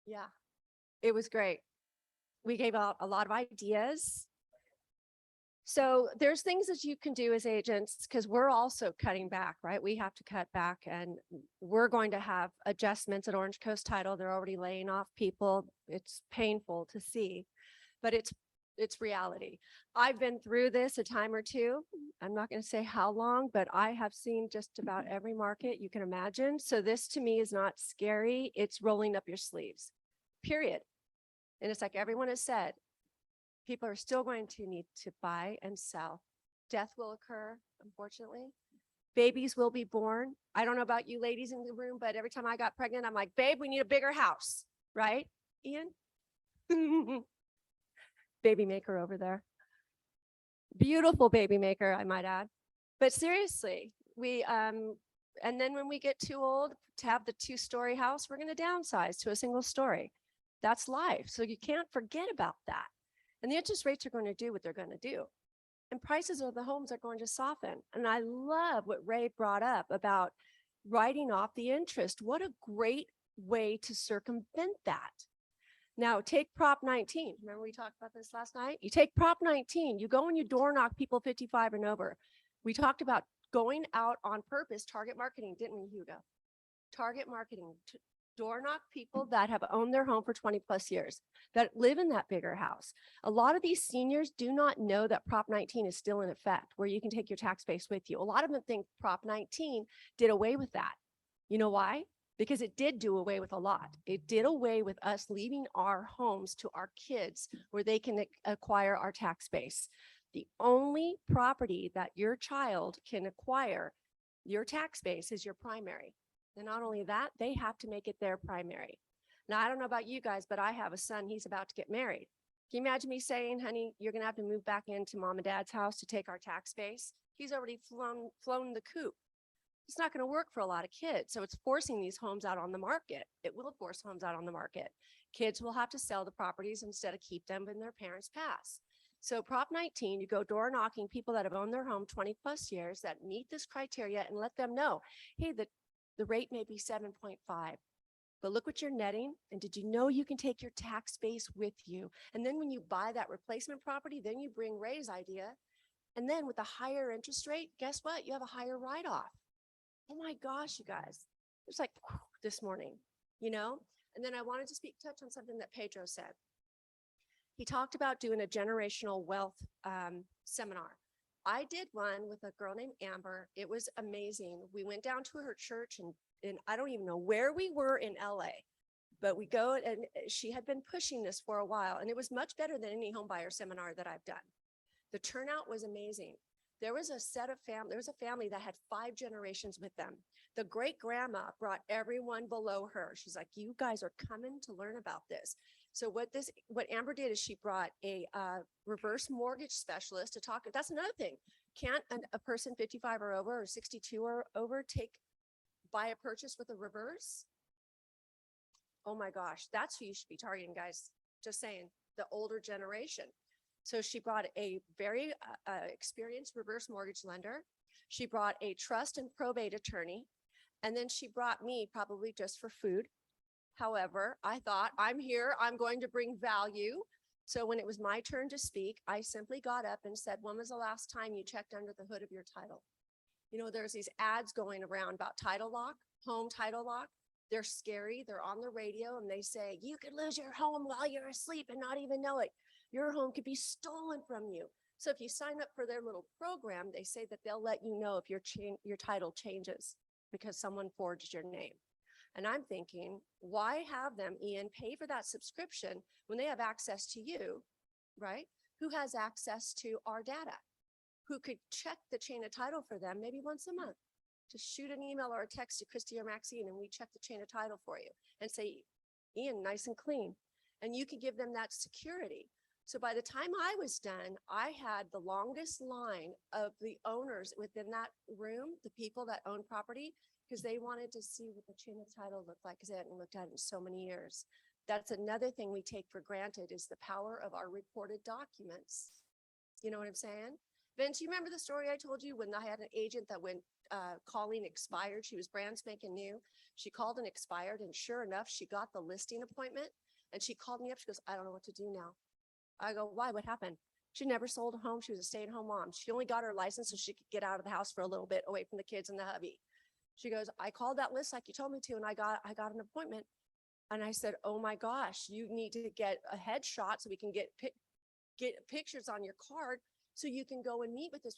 Yeah, it was great. We gave out a lot of ideas. So there's things that you can do as agents, because we're also cutting back, right? We have to cut back, and we're going to have adjustments at Orange Coast Title. They're already laying off people. It's painful to see, but it's reality. I've been through this a time or two. I'm not going to say how long, but I have seen just about every market you can imagine. So this to me is not scary. It's rolling up your sleeves, period. And it's like everyone has said, people are still going to need to buy and sell. Death will occur, unfortunately. Babies will be born. I don't know about you ladies in the room, but every time I got pregnant, I'm like, babe, we need a bigger house, right, Ian? Baby maker over there. Beautiful baby maker, I might add. But seriously, and then when we get too old to have the 2-story house, we're going to downsize to a single story. That's life. So you can't forget about that. And the interest rates are going to do what they're going to do. And prices of the homes are going to soften. And I love what Ray brought up about writing off the interest. What a great way to circumvent that. Now take Prop 19. Remember we talked about this last night? You take Prop 19, you go and you door knock people 55 and over. We talked about going out on purpose, target marketing, didn't we, Hugo? Target marketing, door knock people that have owned their home for 20 plus years, that live in that bigger house. A lot of these seniors do not know that Prop 19 is still in effect, where you can take your tax base with you. A lot of them think Prop 19 did away with that. You know why? Because it did do away with a lot. It did away with us leaving our homes to our kids where they can acquire our tax base. The only property that your child can acquire your tax base is your primary. And not only that, they have to make it their primary. Now, I don't know about you guys, but I have a son, he's about to get married. Can you imagine me saying, honey, you're gonna have to move back into mom and dad's house to take our tax base? He's already flown the coop. It's not gonna work for a lot of kids. So it's forcing these homes out on the market. It will force homes out on the market. Kids will have to sell the properties instead of keep them when their parents pass. So Prop 19, you go door knocking people that have owned their home 20 plus years that meet this criteria and let them know, hey, the rate may be 7.5, but look what you're netting. And did you know you can take your tax base with you? And then when you buy that replacement property, then you bring Ray's idea. And then with a higher interest rate, guess what? You have a higher write-off. Oh my gosh, you guys. It's like this morning, And then I wanted to touch on something that Pedro said. He talked about doing a generational wealth seminar. I did one with a girl named Amber. It was amazing. We went down to her church and I don't even know where we were in LA, but we go and she had been pushing this for a while, and it was much better than any home buyer seminar that I've done. The turnout was amazing. There was a family that had 5 generations with them. The great grandma brought everyone below her. She's like, you guys are coming to learn about this. So what Amber did is she brought a reverse mortgage specialist to talk. That's another thing. Can't a person 55 or over or 62 or over buy a purchase with a reverse? Oh my gosh, that's who you should be targeting, guys. Just saying, the older generation. So she brought a very experienced reverse mortgage lender. She brought a trust and probate attorney. And then she brought me probably just for food. However, I thought, I'm here, I'm going to bring value. So when it was my turn to speak, I simply got up and said, when was the last time you checked under the hood of your title? There's these ads going around about title lock, home title lock. They're scary. They're on the radio and they say, you could lose your home while you're asleep and not even know it. Your home could be stolen from you. So if you sign up for their little program, they say that they'll let you know if your title changes because someone forged your name. And I'm thinking, why have them, Ian, pay for that subscription when they have access to you, right? Who has access to our data? Who could check the chain of title for them maybe once a month? Just shoot an email or a text to Christy or Maxine and we check the chain of title for you and say, Ian, nice and clean. And you could give them that security. So by the time I was done, I had the longest line of the owners within that room, the people that own property, because they wanted to see what the chain of title looked like because they hadn't looked at it in so many years. That's another thing we take for granted is the power of our recorded documents. You know what I'm saying? Vince, you remember the story I told you when I had an agent that went calling expired? She was brand spanking new. She called and expired, and sure enough, she got the listing appointment. And she called me up. She goes, I don't know what to do now. I go, why? What happened? She never sold a home. She was a stay-at-home mom. She only got her license so she could get out of the house for a little bit away from the kids and the hubby. She goes, I called that list like you told me to, and I got an appointment. And I said, oh my gosh, you need to get a headshot so we can get pictures on your card so you can go and meet with this.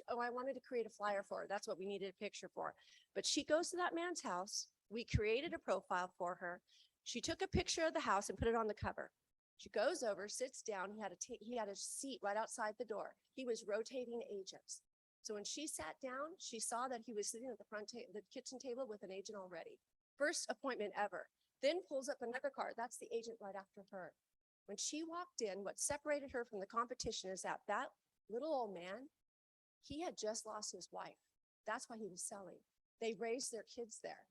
Oh, I wanted to create a flyer for her. That's what we needed a picture for. But she goes to that man's house. We created a profile for her. She took a picture of the house and put it on the cover. She goes over, sits down. He had a seat right outside the door. He was rotating agents. So when she sat down, she saw that he was sitting at the kitchen table with an agent already. First appointment ever. Then pulls up another card. That's the agent right after her. When she walked in, what separated her from the competition is that little old man, he had just lost his wife. That's why he was selling. They raised their kids there.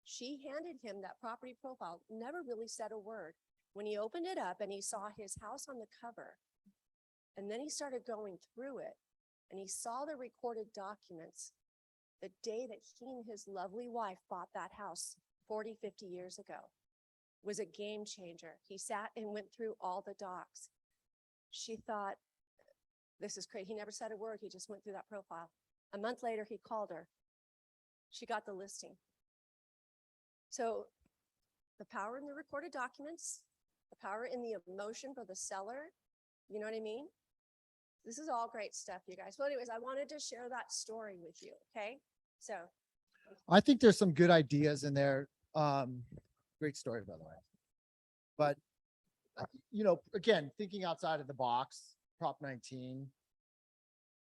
She handed him that property profile, never really said a word. When he opened it up and he saw his house on the cover, and then he started going through it, and he saw the recorded documents, the day that he and his lovely wife bought that house 40, 50 years ago, was a game changer. He sat and went through all the docs. She thought, this is crazy. He never said a word. He just went through that profile. A month later, he called her. She got the listing. So the power in the recorded documents, the power in the emotion for the seller, you know what I mean? This is all great stuff, you guys. Well, anyways, I wanted to share that story with you, okay? So.
I think there's some good ideas in there. Great story, by the way. But, again, thinking outside of the box, Prop 19,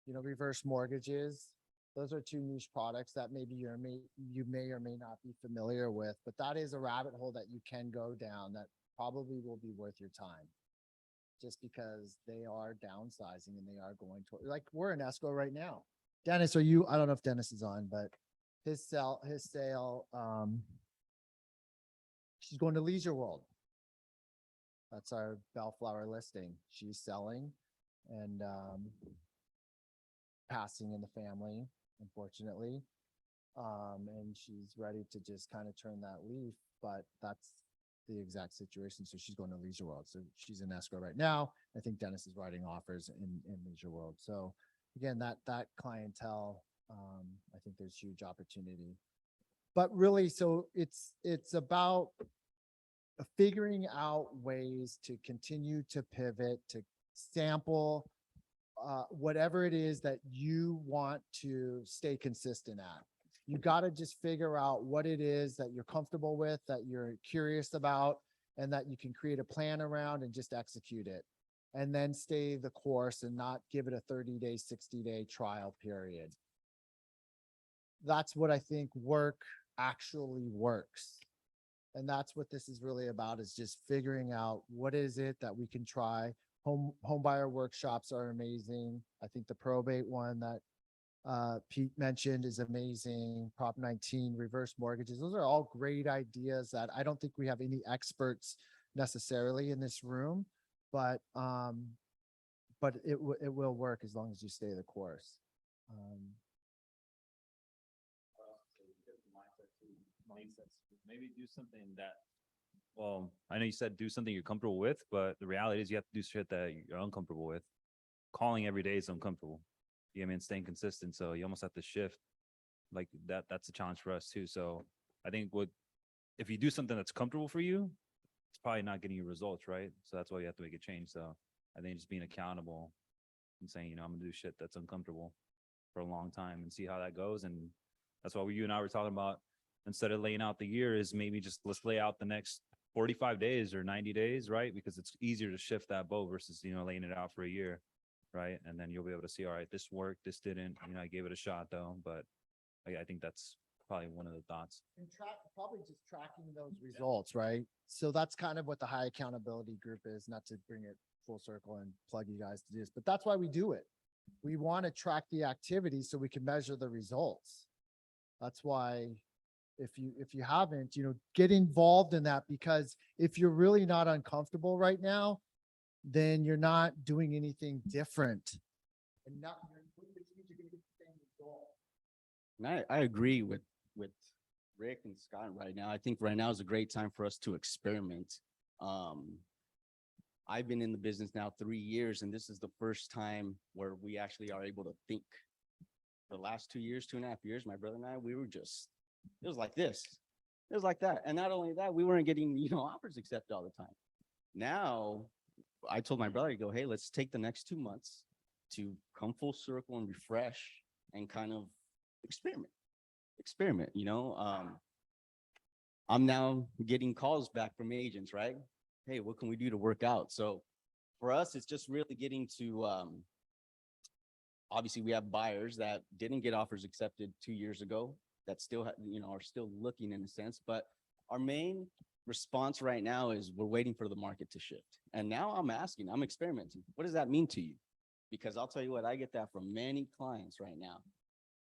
reverse mortgages. Those are two niche products that maybe you may or may not be familiar with, but that is a rabbit hole that you can go down that probably will be worth your time. Just because they are downsizing and they are going to, like, we're in escrow right now. Dennis, I don't know if Dennis is on, but his sale, she's going to Leisure World. That's our Bellflower listing. She's selling and passing in the family, unfortunately. And she's ready to just kind of turn that leaf, but that's the exact situation. So she's going to Leisure World. So she's in escrow right now. I think Dennis is writing offers in Leisure World. So again, that clientele, I think there's huge opportunity. But really, so it's about figuring out ways to continue to pivot, to sample whatever it is that you want to stay consistent at. You got to just figure out what it is that you're comfortable with, that you're curious about, and that you can create a plan around and just execute it. And then stay the course and not give it a 30-day, 60-day trial period. That's what I think actually works. And that's what this is really about, is just figuring out what is it that we can try. Home buyer workshops are amazing. I think the probate one that Pete mentioned is amazing. Prop 19, reverse mortgages. Those are all great ideas that I don't think we have any experts necessarily in this room, but it will work as long as you stay the course.
Maybe do something that, well, I know you said do something you're comfortable with, but the reality is you have to do shit that you're uncomfortable with. Calling every day is uncomfortable. You know what I mean? Staying consistent. So you almost have to shift like that. That's a challenge for us too. So I think what if you do something that's comfortable for you, it's probably not getting you results, right? So that's why you have to make a change. So I think just being accountable and saying, you know, I'm gonna do shit that's uncomfortable for a long time and see how that goes. And that's why you and I were talking about, instead of laying out the year, is maybe just let's lay out the next 45 days or 90 days, right? Because it's easier to shift that boat versus, you know, laying it out for a year, right? And then you'll be able to see, all right, this worked, this didn't, you know, I gave it a shot though, but I think that's probably one of the thoughts.
And probably just tracking those results, right? So that's kind of what the high accountability group is, not to bring it full circle and plug you guys to this, but that's why we do it. We want to track the activity so we can measure the results. That's why if you haven't, you know, get involved in that, because if you're really not uncomfortable right now, then you're not doing anything different. And not, which means you're going to get the same result.
And I agree with Rick and Scott right now. I think right now is a great time for us to experiment. I've been in the business now 3 years, and this is the first time where we actually are able to think. The last 2 years, 2.5 years, my brother and I, we were just, it was like this. It was like that. And not only that, we weren't getting, you know, offers accepted all the time. Now, I told my brother, I go, hey, let's take the next 2 months to come full circle and refresh and kind of experiment, you know. I'm now getting calls back from agents, right? Hey, what can we do to work out? So for us, it's just really getting to, obviously we have buyers that didn't get offers accepted 2 years ago that still, you know, are still looking in a sense, but our main response right now is we're waiting for the market to shift. And now I'm asking, I'm experimenting. What does that mean to you? Because I'll tell you what, I get that from many clients right now.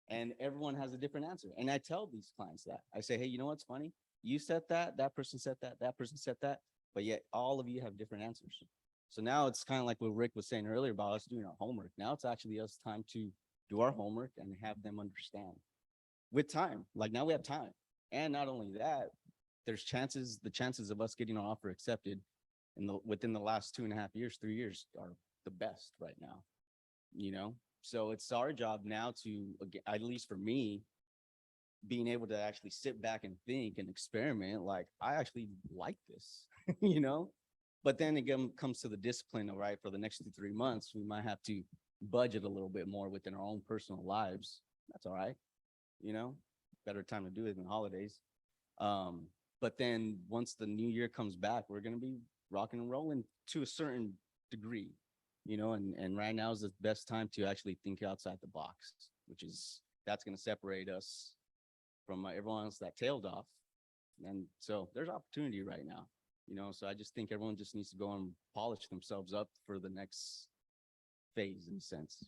And everyone has a different answer. And I tell these clients that. I say, hey, you know what's funny? You said that person said that person said that, but yet all of you have different answers. So now it's kind of like what Rick was saying earlier about us doing our homework. Now it's actually us time to do our homework and have them understand with time. Like now we have time. And not only that, there's the chances of us getting our offer accepted within the last 2.5 years, 3 years are the best right now, you know? So it's our job now to, at least for me, being able to actually sit back and think and experiment. Like, I actually like this, you know? But then again, comes to the discipline, all right, for the next 2-3 months, we might have to budget a little bit more within our own personal lives. That's all right. You know, better time to do it than holidays. But then once the new year comes back, we're going to be rocking and rolling to a certain degree, you know, and right now is the best time to actually think outside the box, that's going to separate us from everyone else that tailed off. And so there's opportunity right now, you know, so I just think everyone just needs to go and polish themselves up for the next phase in a sense.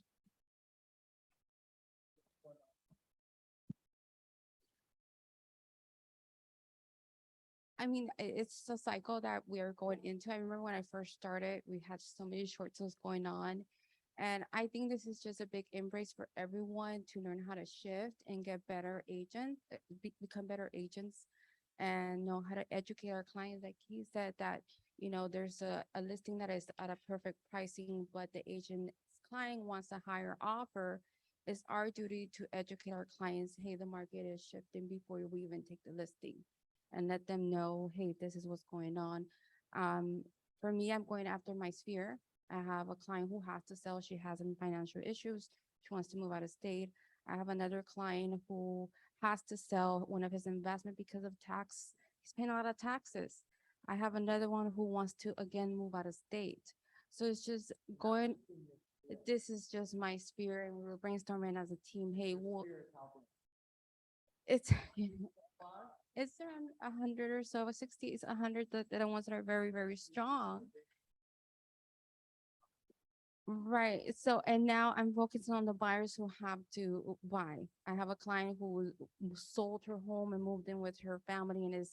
I mean, it's a cycle that we are going into. I remember when I first started, we had so many short sales going on. And I think this is just a big embrace for everyone to learn how to shift and get better agents, become better agents, and know how to educate our clients. Like he said that, you know, there's a listing that is at a perfect pricing, but the agent's client wants a higher offer. It's our duty to educate our clients, hey, the market is shifting before we even take the listing, and let them know, hey, this is what's going on. For me, I'm going after my sphere. I have a client who has to sell. She has some financial issues. She wants to move out of state. I have another client who has to sell one of his investment because of tax. He's paying a lot of taxes. I have another one who wants to, again, move out of state. So it's just going, this is just my sphere, and we're brainstorming as a team. Hey, it's around 100 or so, 60 is 100, the ones that are very, very strong. Right. So, and now I'm focusing on the buyers who have to buy. I have a client who sold her home and moved in with her family, and we're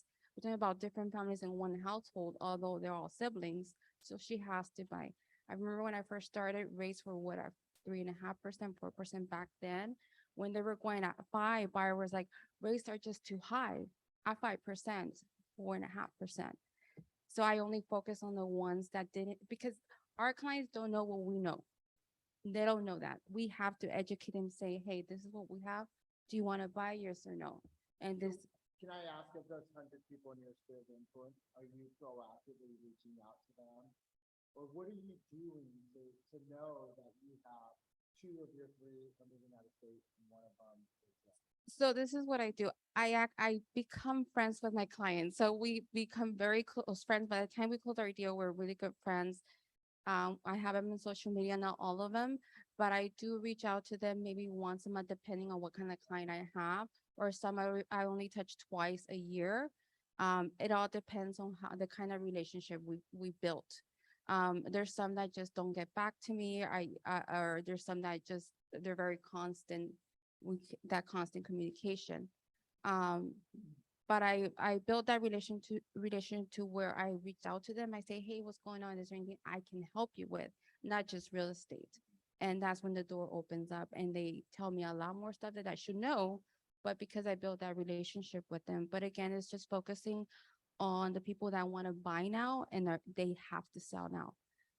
talking about different families in one household, although they're all siblings. So she has to buy. I remember when I first started, rates were 3.5%, 4% back then. When they were going at 5%, buyer was like, rates are just too high at 5%, 4.5%. So I only focus on the ones that didn't, because our clients don't know what we know. They don't know that. We have to educate them, say, hey, this is what we have. Do you want to buy? Yes or no? And this,
Can I ask, of those 100 people in your sphere of influence, are you proactively reaching out to them? Or what are you doing to know that you have 2 of your 3 are moving out of state and 1 of them is left?
So this is what I do. I become friends with my clients. So we become very close friends. By the time we close our deal, we're really good friends. I have them in social media, not all of them, but I do reach out to them maybe once a month, depending on what kind of client I have, or some I only touch twice a year. It all depends on how the kind of relationship we built. There's some that just don't get back to me. Or there's some that just they're very constant. That constant communication. But I built that relation to where I reached out to them. I say, hey, what's going on? Is there anything I can help you with? Not just real estate. And that's when the door opens up and they tell me a lot more stuff that I should know, but because I built that relationship with them. But again, it's just focusing on the people that want to buy now and they have to sell now.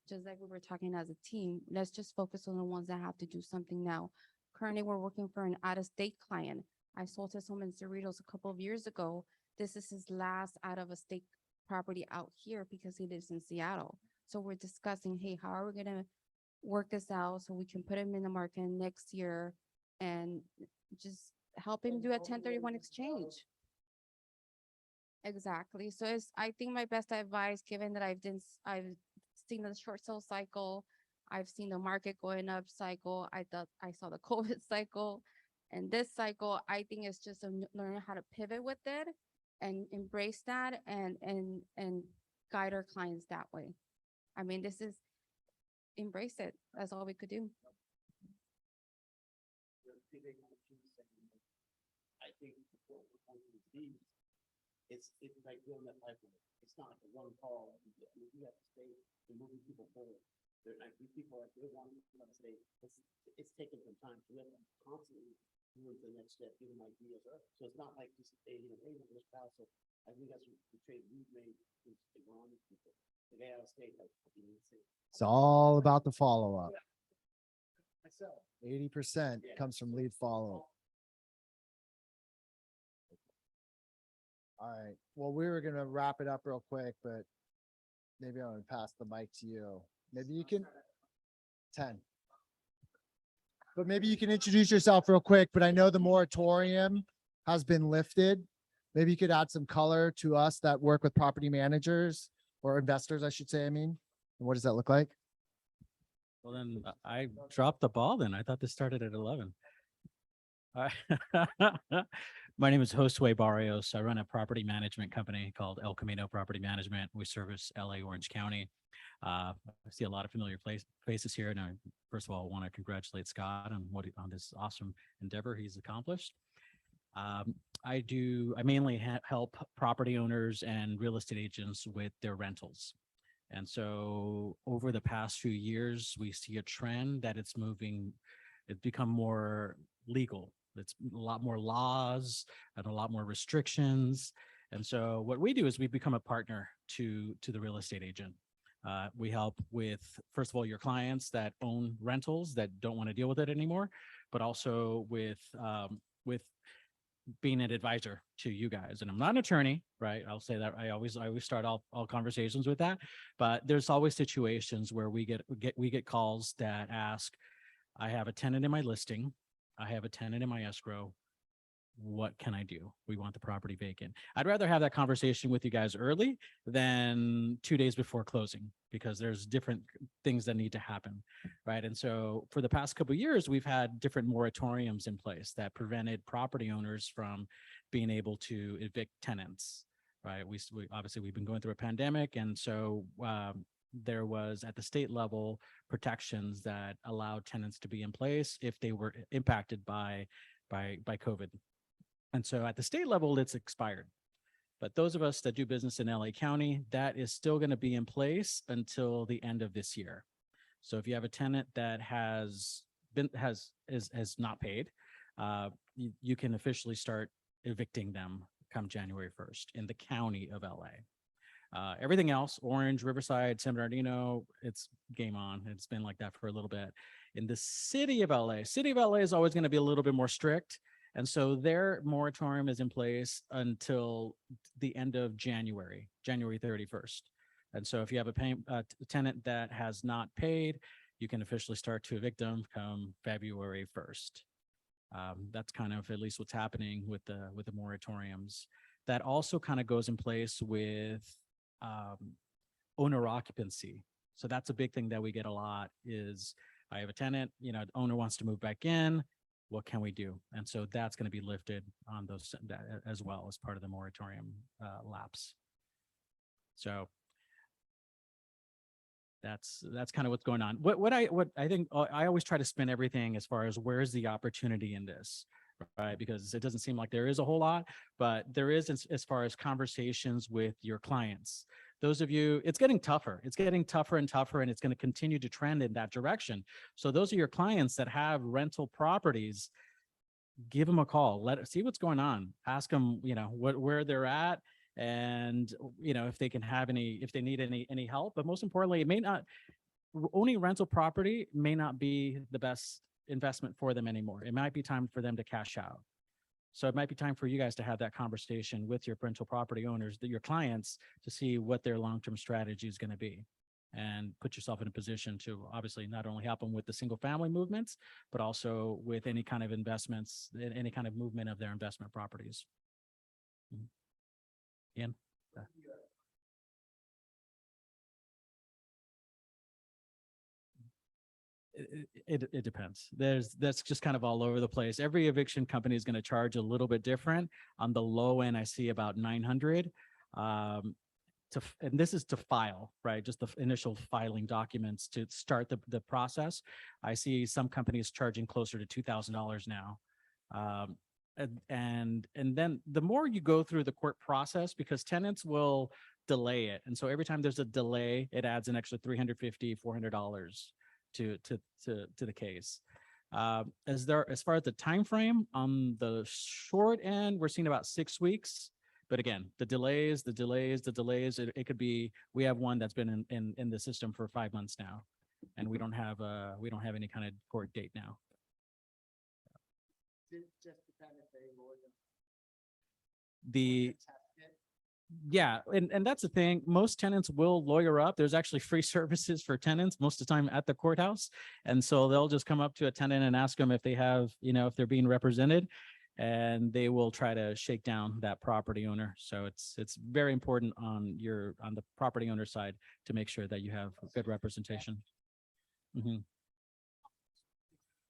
Just like we were talking as a team, let's just focus on the ones that have to do something now. Currently, we're working for an out-of-state client. I sold his home in Cerritos a couple of years ago. This is his last out-of-state property out here because he lives in Seattle. So we're discussing, hey, how are we going to work this out so we can put him in the market next year and just help him do a 1031 exchange. Exactly. So I think my best advice, given that I've seen the short sale cycle, I've seen the market going up cycle. I saw the COVID cycle, and this cycle, I think it's just learning how to pivot with it and embrace that and guide our clients that way. I mean, this is embrace it. That's all we could do.
I think what we're going to do, it's like doing that pipeline. It's not like a one call. You have to stay moving people forward. They're like these people are they want to say it's taking some time to let them constantly move to the next step, give them ideas. So it's not like just hey, this pass. So I think that's the trade we've made is to go on with people. The guy out of state, like
It's all about the follow-up. 80% comes from lead follow-up. All right. Well, we were going to wrap it up real quick, but maybe I'm going to pass the mic to you. Maybe you can 10. But maybe you can introduce yourself real quick, but I know the moratorium has been lifted. Maybe you could add some color to us that work with property managers or investors, I should say, I mean. And what does that look like?
Well, then I dropped the ball then. I thought this started at 11. My name is Josue Barrios. I run a property management company called El Camino Property Management. We service LA Orange County. I see a lot of familiar faces here. And I, first of all, want to congratulate Scott on on this awesome endeavor he's accomplished. I mainly help property owners and real estate agents with their rentals. And so over the past few years, we see a trend that it's become more legal. It's a lot more laws and a lot more restrictions. And so what we do is we become a partner to the real estate agent. We help with, first of all, your clients that own rentals that don't want to deal with it anymore, but also with being an advisor to you guys. And I'm not an attorney, right? I'll say that I always start all conversations with that, but there's always situations where we get calls that ask, I have a tenant in my listing. I have a tenant in my escrow. What can I do? We want the property vacant. I'd rather have that conversation with you guys early than 2 days before closing, because there's different things that need to happen, right? And so for the past couple of years, we've had different moratoriums in place that prevented property owners from being able to evict tenants, right? We obviously we've been going through a pandemic, and so there was at the state level protections that allowed tenants to be in place if they were impacted by COVID. And so at the state level, it's expired. But those of us that do business in LA County, that is still going to be in place until the end of this year. So if you have a tenant that has not paid, you can officially start evicting them come January 1st in the county of LA. Everything else, Orange, Riverside, San Bernardino, it's game on. It's been like that for a little bit. In the city of LA is always going to be a little bit more strict. And so their moratorium is in place until the end of January 31st. And so if you have a tenant that has not paid, you can officially start to evict them come February 1st. That's kind of at least what's happening with the moratoriums. That also kind of goes in place with owner occupancy. So that's a big thing that we get a lot is I have a tenant, you know, owner wants to move back in. What can we do? And so that's going to be lifted on those as well as part of the moratorium lapse. So that's kind of what's going on. What I think I always try to spin everything as far as where's the opportunity in this, right? Because it doesn't seem like there is a whole lot, but there is as far as conversations with your clients. Those of you, it's getting tougher. It's getting tougher and tougher, and it's going to continue to trend in that direction. So those are your clients that have rental properties. Give them a call. See what's going on. Ask them, you know, where they're at, and you know if they can have if they need any help. But most importantly, it may not owning rental property may not be the best investment for them anymore. It might be time for them to cash out. So it might be time for you guys to have that conversation with your rental property owners, your clients, to see what their long-term strategy is going to be, and put yourself in a position to obviously not only help them with the single family movements, but also with any kind of investments, any kind of movement of their investment properties. Ian? It depends. That's just kind of all over the place. Every eviction company is going to charge a little bit different. On the low end, I see about 900. And this is to file, right? Just the initial filing documents to start the process. I see some companies charging closer to $2,000 now. And then the more you go through the court process, because tenants will delay it. And so every time there's a delay, it adds an extra $350, $400 to the case. As far as the time frame, on the short end, we're seeing about 6 weeks. But again, the delays, it could be, we have one that's been in the system for 5 months now, and we don't have any kind of court date now. Yeah, and that's the thing. Most tenants will lawyer up. There's actually free services for tenants most of the time at the courthouse. And so they'll just come up to a tenant and ask them if they have, you know, if they're being represented, and they will try to shake down that property owner. So it's very important on the property owner side to make sure that you have good representation.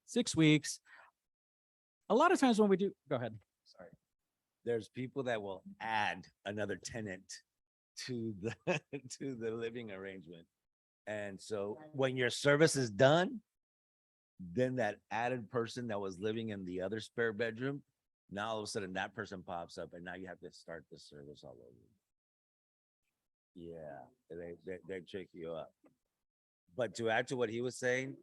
6 weeks. A lot of times when we do, go ahead.
Sorry. There's people that will add another tenant to the to the living arrangement. And so when your service is done, then that added person that was living in the other spare bedroom, now all of a sudden that person pops up, and now you have to start the service all over. Yeah, they check you up. But to add to what he was saying,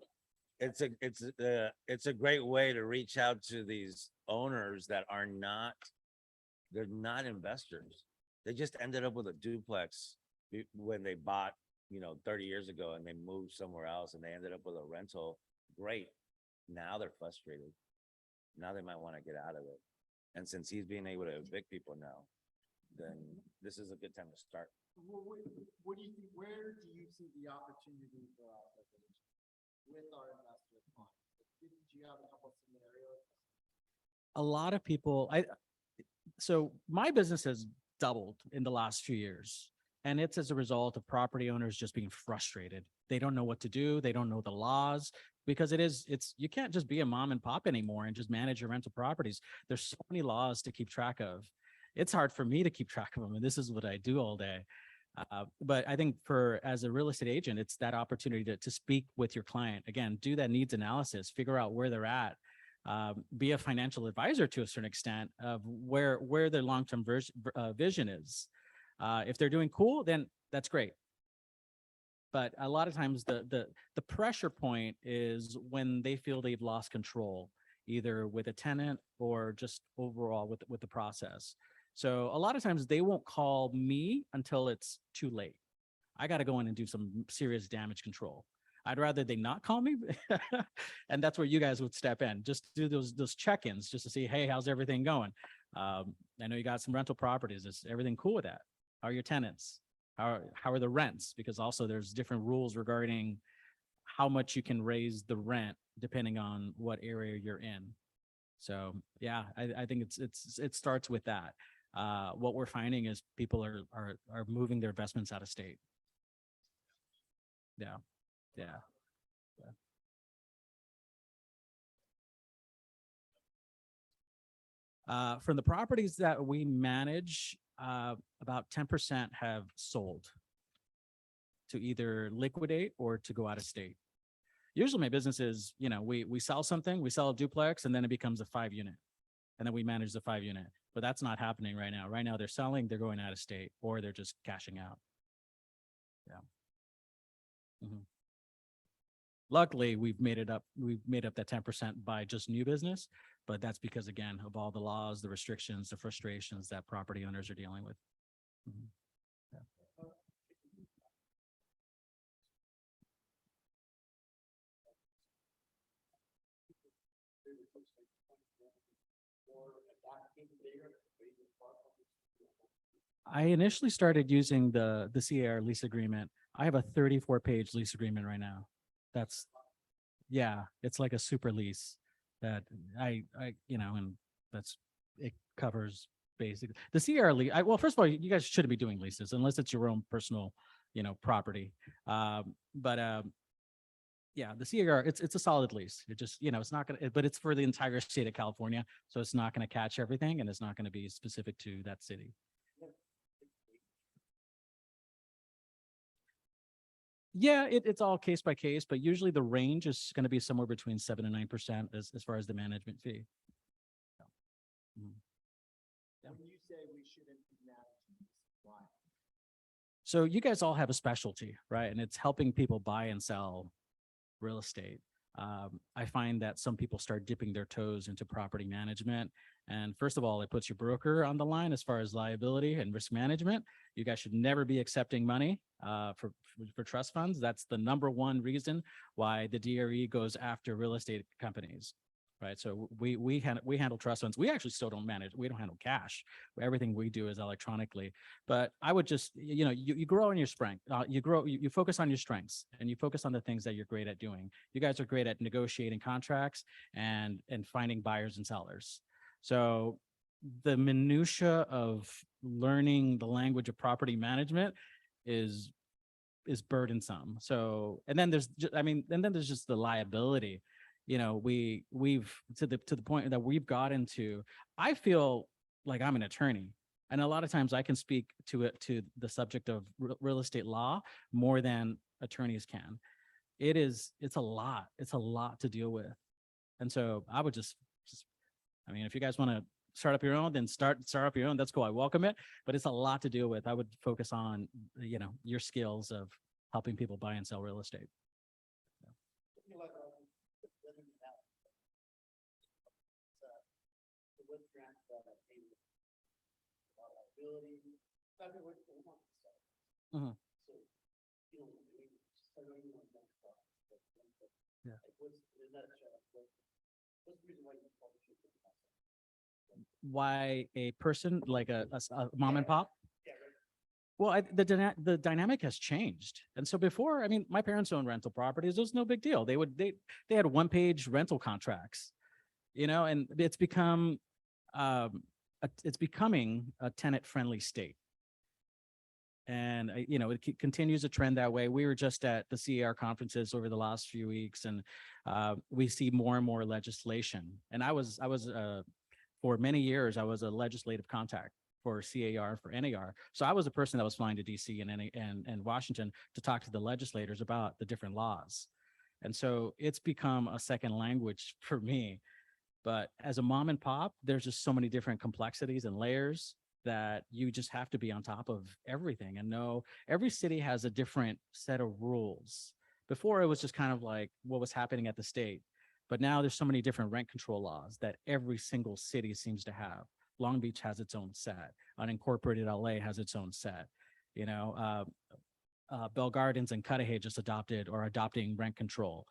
it's a great way to reach out to these owners that are not. They're not investors. They just ended up with a duplex when they bought, 30 years ago, and they moved somewhere else, and they ended up with a rental. Great. Now they're frustrated. Now they might want to get out of it. And since he's being able to evict people now, then this is a good time to start.
What do you think? Where do you see the opportunity for us with our investor clients? Do you have a couple of scenarios?
A lot of people, so my business has doubled in the last few years, and it's as a result of property owners just being frustrated. They don't know what to do. They don't know the laws, because you can't just be a mom and pop anymore and just manage your rental properties. There's so many laws to keep track of. It's hard for me to keep track of them, and this is what I do all day. But I think as a real estate agent, it's that opportunity to speak with your client. Again, do that needs analysis, figure out where they're at. Be a financial advisor to a certain extent of where their long-term vision is. If they're doing cool, then that's great. But a lot of times the pressure point is when they feel they've lost control, either with a tenant or just overall with the process. So a lot of times they won't call me until it's too late. I got to go in and do some serious damage control. I'd rather they not call me. And that's where you guys would step in, just do those check-ins just to see, hey, how's everything going? I know you got some rental properties. Is everything cool with that? How are your tenants? How are the rents? Because also there's different rules regarding how much you can raise the rent depending on what area you're in. So yeah, I think it starts with that. What we're finding is people are moving their investments out of state. Yeah. Yeah. From the properties that we manage, about 10% have sold to either liquidate or to go out of state. Usually my business is, we sell something, we sell a duplex, and then it becomes a 5-unit. And then we manage the 5-unit. But that's not happening right now. Right now they're selling, they're going out of state, or they're just cashing out. Yeah. Luckily, we've made up that 10% by just new business, but that's because, again, of all the laws, the restrictions, the frustrations that property owners are dealing with. Yeah. I initially started using the CAR lease agreement. I have a 34-page lease agreement right now. It's like a super lease that I and it covers basically the CAR lease. Well, first of all, you guys shouldn't be doing leases unless it's your own personal, property. Yeah, the CAR, it's a solid lease. It just, it's not gonna, but it's for the entire state of California, so it's not gonna catch everything, and it's not gonna be specific to that city. Yeah, it's all case by case, but usually the range is going to be somewhere between 7 and 9% as far as the management fee.
When you say we shouldn't manage, why?
So you guys all have a specialty, right? And it's helping people buy and sell real estate. I find that some people start dipping their toes into property management. And first of all, it puts your broker on the line as far as liability and risk management. You guys should never be accepting money for trust funds. That's the #1 reason why the DRE goes after real estate companies, right? So we handle trust funds. We actually still don't manage. We don't handle cash. Everything we do is electronically. But I would just, you grow in your strength. You focus on your strengths, and you focus on the things that you're great at doing. You guys are great at negotiating contracts and finding buyers and sellers. So the minutia of learning the language of property management is burdensome. So, and then there's just the liability. We've to the point that we've got into, I feel like I'm an attorney, and a lot of times I can speak to the subject of real estate law more than attorneys can. It's a lot to deal with. And so I would just if you guys want to start up your own, then start up your own. That's cool. I welcome it, but it's a lot to deal with. I would focus on, your skills of helping people buy and sell real estate. Why a person like a mom and pop? Well, the dynamic has changed. And so before, my parents owned rental properties. It was no big deal. They had 1-page rental contracts, and it's becoming a tenant friendly state. And, it continues a trend that way. We were just at the CAR conferences over the last few weeks, and we see more and more legislation. And I was for many years, I was a legislative contact for CAR, for NAR. So I was a person that was flying to DC and Washington to talk to the legislators about the different laws. And so it's become a second language for me. But as a mom and pop, there's just so many different complexities and layers that you just have to be on top of everything and know every city has a different set of rules. Before, it was just kind of like what was happening at the state. But now there's so many different rent control laws that every single city seems to have. Long Beach has its own set. Unincorporated LA has its own set. Bell Gardens and Cudahy just adopted or adopting rent control.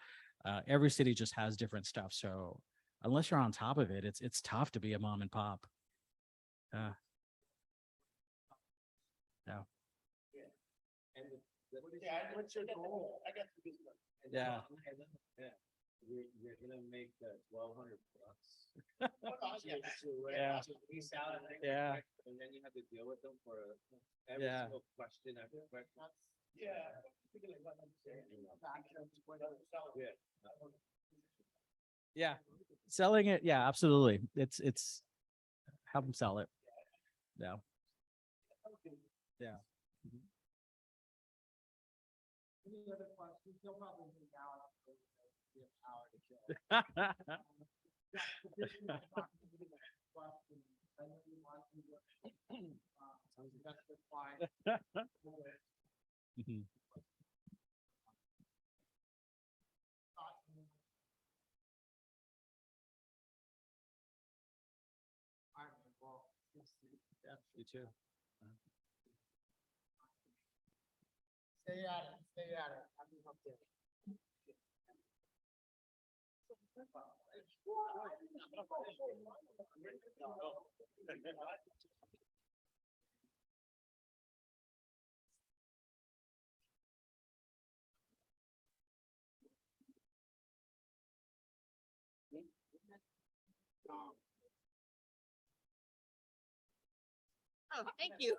Every city just has different stuff. So unless you're on top of it, it's tough to be a mom and pop. Yeah.
What's your goal? I got
Yeah.
You're gonna make that $1,200 bucks.
Yeah. Yeah.
And then you have to deal with them for
Yeah.
single question after question.
Yeah. Selling it. Yeah, absolutely. It's help them sell it. Yeah. Yeah. Mhm. Yeah, you too.
Stay at it, stay at it. I'll be up there.
Oh, thank you.